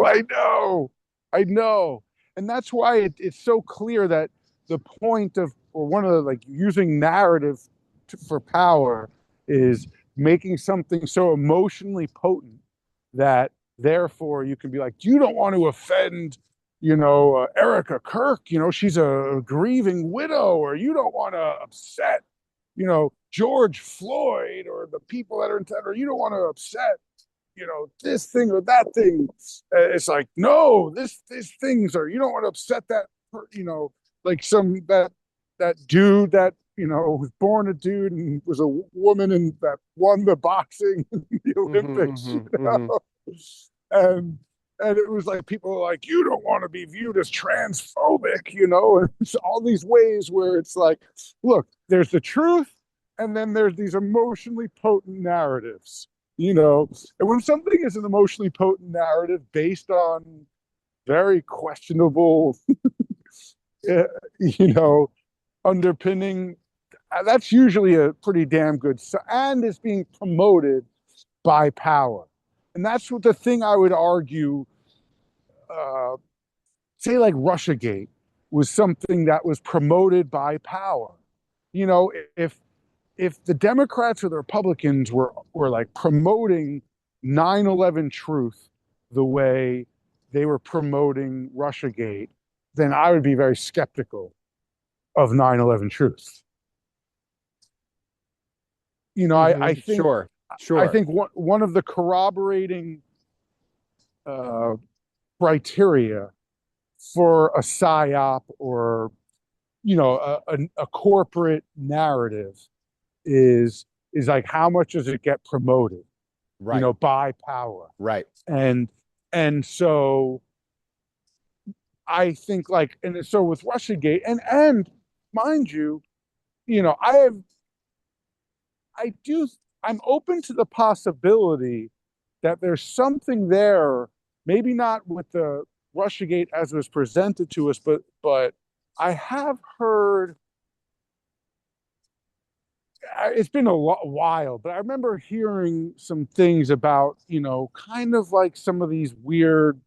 I know, I know, and that's why it's so clear that the point of, or one of the, like, using narrative for power is making something so emotionally potent that therefore you can be like, you don't want to offend, Erica Kirk, she's a grieving widow, or you don't want to upset, George Floyd, or the people that are in town, or you don't want to upset, this thing or that thing. It's like, no, this things are, you don't want to upset that, like that dude that, was born a dude and was a woman and that won the boxing the Olympics, and it was like, people are like, you don't want to be viewed as transphobic, and it's all these ways where it's like, look, there's the truth, and then there's these emotionally potent narratives, and when something is an emotionally potent narrative based on very questionable, you know, underpinning, that's usually a pretty damn good, and is being promoted by power. And that's what the thing I would argue, uh, say like Russiagate was something that was promoted by power. You know, if the Democrats or the Republicans were like promoting 9/11 truth the way they were promoting Russiagate, then I would be very skeptical of 9/11 truth. I think Sure. Sure. one of the corroborating uh, criteria for a psyop, or a corporate narrative, is like, how much does it get promoted, Right. by power. Right. And so I think, like, and so with Russiagate, and mind you, you know I have I do I'm open to the possibility that there's something there, maybe not with the Russiagate as it was presented to us, but I have heard, it's been a while, but I remember hearing some things about, kind of like some of these weird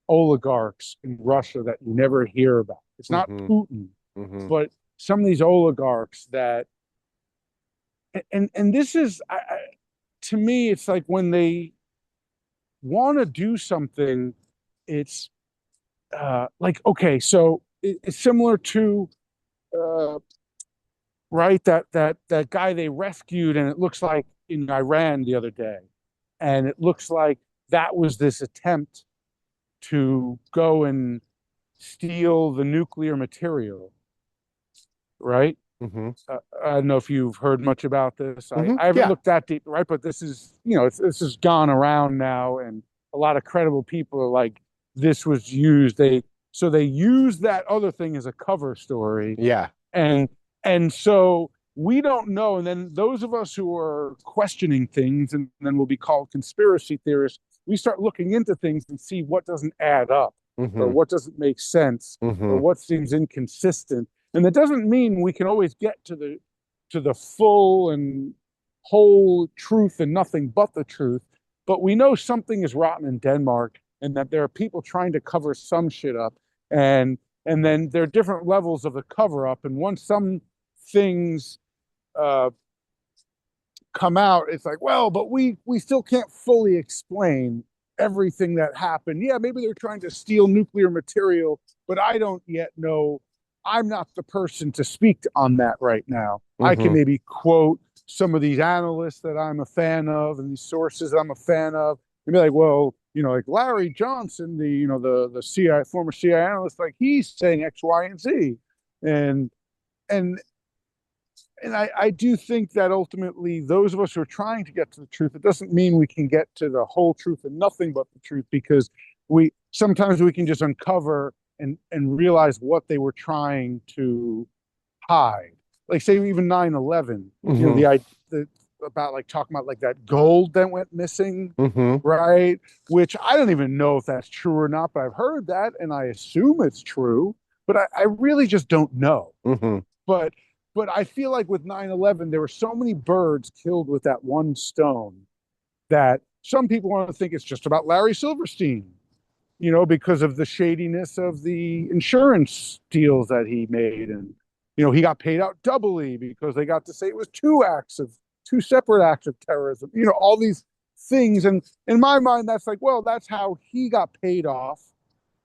oligarchs in Russia that you never hear about. It's not Mm-hmm. Putin, Mm-hmm. but some of these oligarchs that, and this is, to me, it's like when they want to do something, it's like, okay, so it's similar to, uh, right, that guy they rescued, and it looks like, in Iran the other day, and it looks like that was this attempt to go and steal the nuclear material, right? Mm-hmm. I don't know if you've heard much about this. Mm-hmm. I haven't Yeah. looked that deep, right? But this is, this has gone around now, and a lot of credible people are like, this was used. They used that other thing as a cover story, Yeah. and so we don't know. And then those of us who are questioning things, and then will be called conspiracy theorists, we start looking into things and see what doesn't add up, or Mm-hmm. what doesn't make sense, or Mm-hmm. what seems inconsistent. And that doesn't mean we can always get to the full and whole truth and nothing but the truth. But we know something is rotten in Denmark, and that there are people trying to cover some shit up, and then there are different levels of the cover up. And once some things uh, come out, it's like, well, but we still can't fully explain everything that happened. Yeah, maybe they're trying to steal nuclear material, but I don't yet know. I'm not the person to speak on that right now. I can Mm-hmm. maybe quote some of these analysts that I'm a fan of, and these sources I'm a fan of, and be like, well, like Larry Johnson, the CIA, former CIA analyst, like, he's saying X, Y, and Z, and and I do think that ultimately, those of us who are trying to get to the truth, it doesn't mean we can get to the whole truth and nothing but the truth, because we sometimes we can just uncover and realize what they were trying to hide. Like, say, even 9/11, Mm-hmm. the about like talking about like that gold that went missing, Mm-hmm. right? Which I don't even know if that's true or not, but I've heard that and I assume it's true, but I really just don't know. Mm-hmm. But I feel like with 9/11, there were so many birds killed with that one stone that some people want to think it's just about Larry Silverstein, because of the shadiness of the insurance deals that he made. And, he got paid out doubly because they got to say it was two separate acts of terrorism, all these things. And in my mind, that's like, well, that's how he got paid off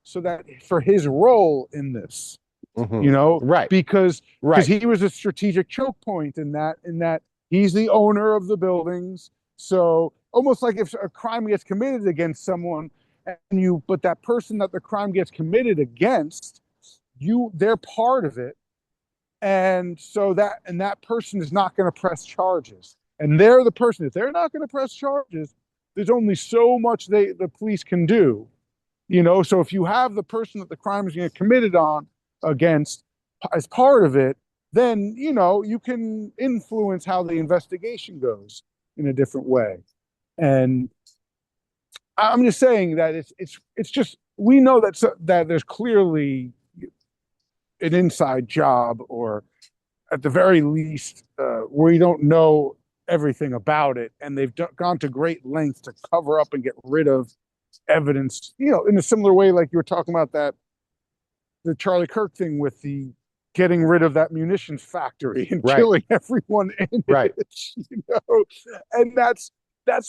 so that for his role in this, Mm-hmm. Right. because Right. he was a strategic choke point in that he's the owner of the buildings. So almost like if a crime gets committed against someone but that person that the crime gets committed against, they're part of it. And so that person is not going to press charges. And they're the person, if they're not going to press charges, there's only so much the police can do. So if you have the person that the crime is going to committed on against as part of it, then you can influence how the investigation goes in a different way. And I'm just saying that it's just, we know that there's clearly an inside job, or at the very least, we don't know everything about it, and they've gone to great lengths to cover up and get rid of evidence. In a similar way, like you were talking about the Charlie Kirk thing with the getting rid of that munitions factory and Right. killing everyone in Right. it. And that's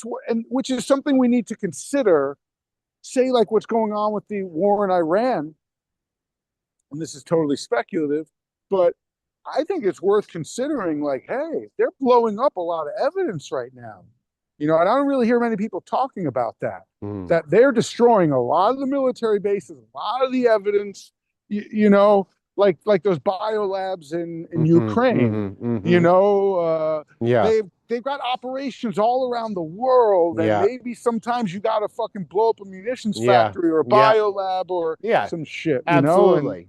what, and which is something we need to consider. Say like what's going on with the war in Iran, and this is totally speculative, but I think it's worth considering. Like, hey, they're blowing up a lot of evidence right now, and I don't really hear many people talking about that. Mm. That they're destroying a lot of the military bases, a lot of the evidence, like those biolabs in Mm-hmm. Ukraine. Mm-hmm. Mm-hmm. Yeah. They've got operations all around the world, and Yeah. maybe sometimes you got to fucking blow up a munitions Yeah. factory or a Yeah. biolab or Yeah. some shit. And Absolutely.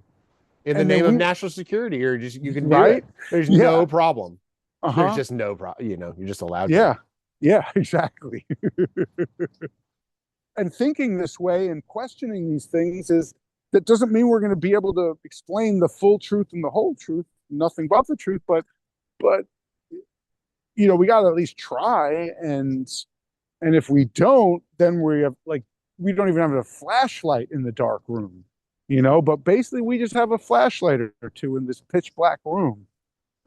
In the and then name of we national security, or just you can do right, it. There's yeah, no problem. There's uh-huh, just no problem. You're just allowed to. yeah, yeah, exactly. And thinking this way and questioning these things is that doesn't mean we're going to be able to explain the full truth and the whole truth, nothing but the truth, but we got to at least try. And if we don't, then we don't even have a flashlight in the dark room, but basically we just have a flashlight or two in this pitch black room.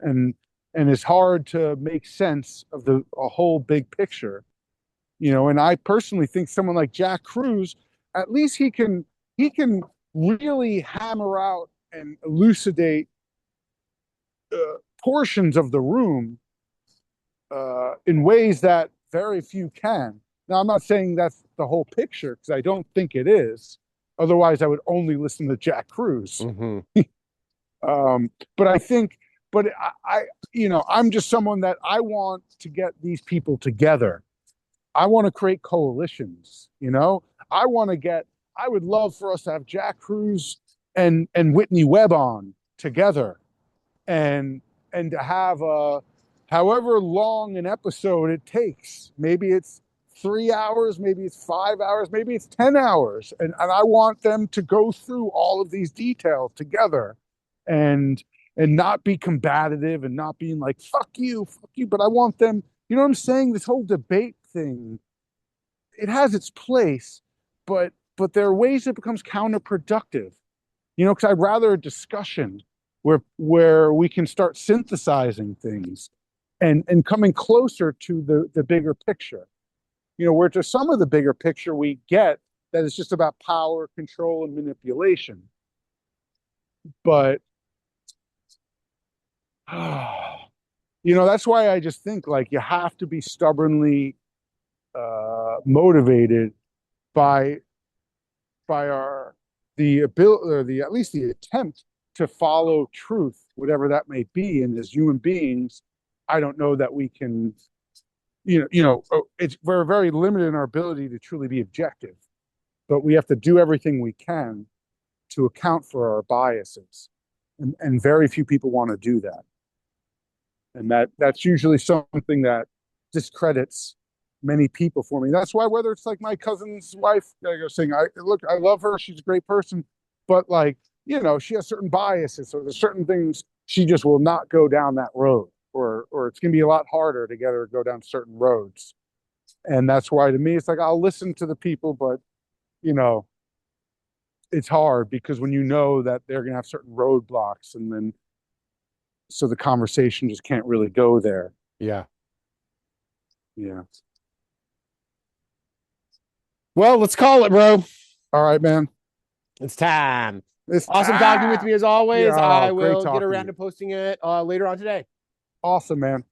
And it's hard to make sense of a whole big picture. And I personally think someone like Jack Cruz, at least he can really hammer out and elucidate portions of the room in ways that very few can. Now, I'm not saying that's the whole picture, because I don't think it is. Otherwise, I would only listen to Jack Cruz. Mm-hmm. But I think, but I'm just someone that I want to get these people together. I want to create coalitions. I would love for us to have Jack Cruz and Whitney Webb on together, and to have however long an episode it takes. Maybe it's 3 hours, maybe it's 5 hours, maybe it's 10 hours. And I want them to go through all of these details together, and not be combative and not being like, fuck you, fuck you. But I want them, you know what I'm saying? This whole debate thing, it has its place, but there are ways it becomes counterproductive. Because I'd rather a discussion where we can start synthesizing things and coming closer to the bigger picture. Where to some of the bigger picture we get that is just about power, control, and manipulation. But that's why I just think like you have to be stubbornly motivated by our the ability, or the at least the attempt to follow truth, whatever that may be. And as human beings, I don't know that we can, we're very limited in our ability to truly be objective, but we have to do everything we can to account for our biases. And very few people want to do that. And that's usually something that discredits many people for me. That's why whether it's like my cousin's wife, I go saying, I love her, she's a great person, but like, she has certain biases, so there's certain things she just will not go down that road, or it's gonna be a lot harder to get her to go down certain roads. And that's why to me it's like I'll listen to the people, but you know, it's hard because when you know that they're gonna have certain roadblocks, and then so the conversation just can't really go there. Yeah. Yeah. Well, let's call it, bro. All right, man. It's time. It's Awesome talking with time. me as always. Yeah, I great will get talking to around you. to posting it later on today. Awesome, man.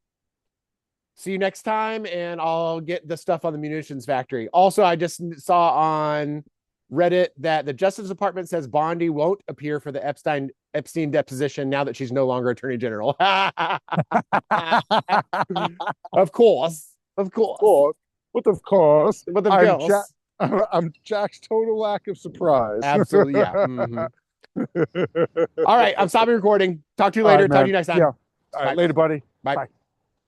See you next time, and I'll get the stuff on the munitions factory. Also, I just saw on Reddit that the Justice Department says Bondi won't appear for the Epstein deposition now that she's no longer Attorney General. Of course. Of course. Cool. But of course, But of course. I'm Jack's total lack of surprise. Absolutely. Yeah. All right. I'm stopping recording. Talk to you All later. right, Talk to man. you next time. Yeah. All right, Bye. later, buddy. Bye. Bye.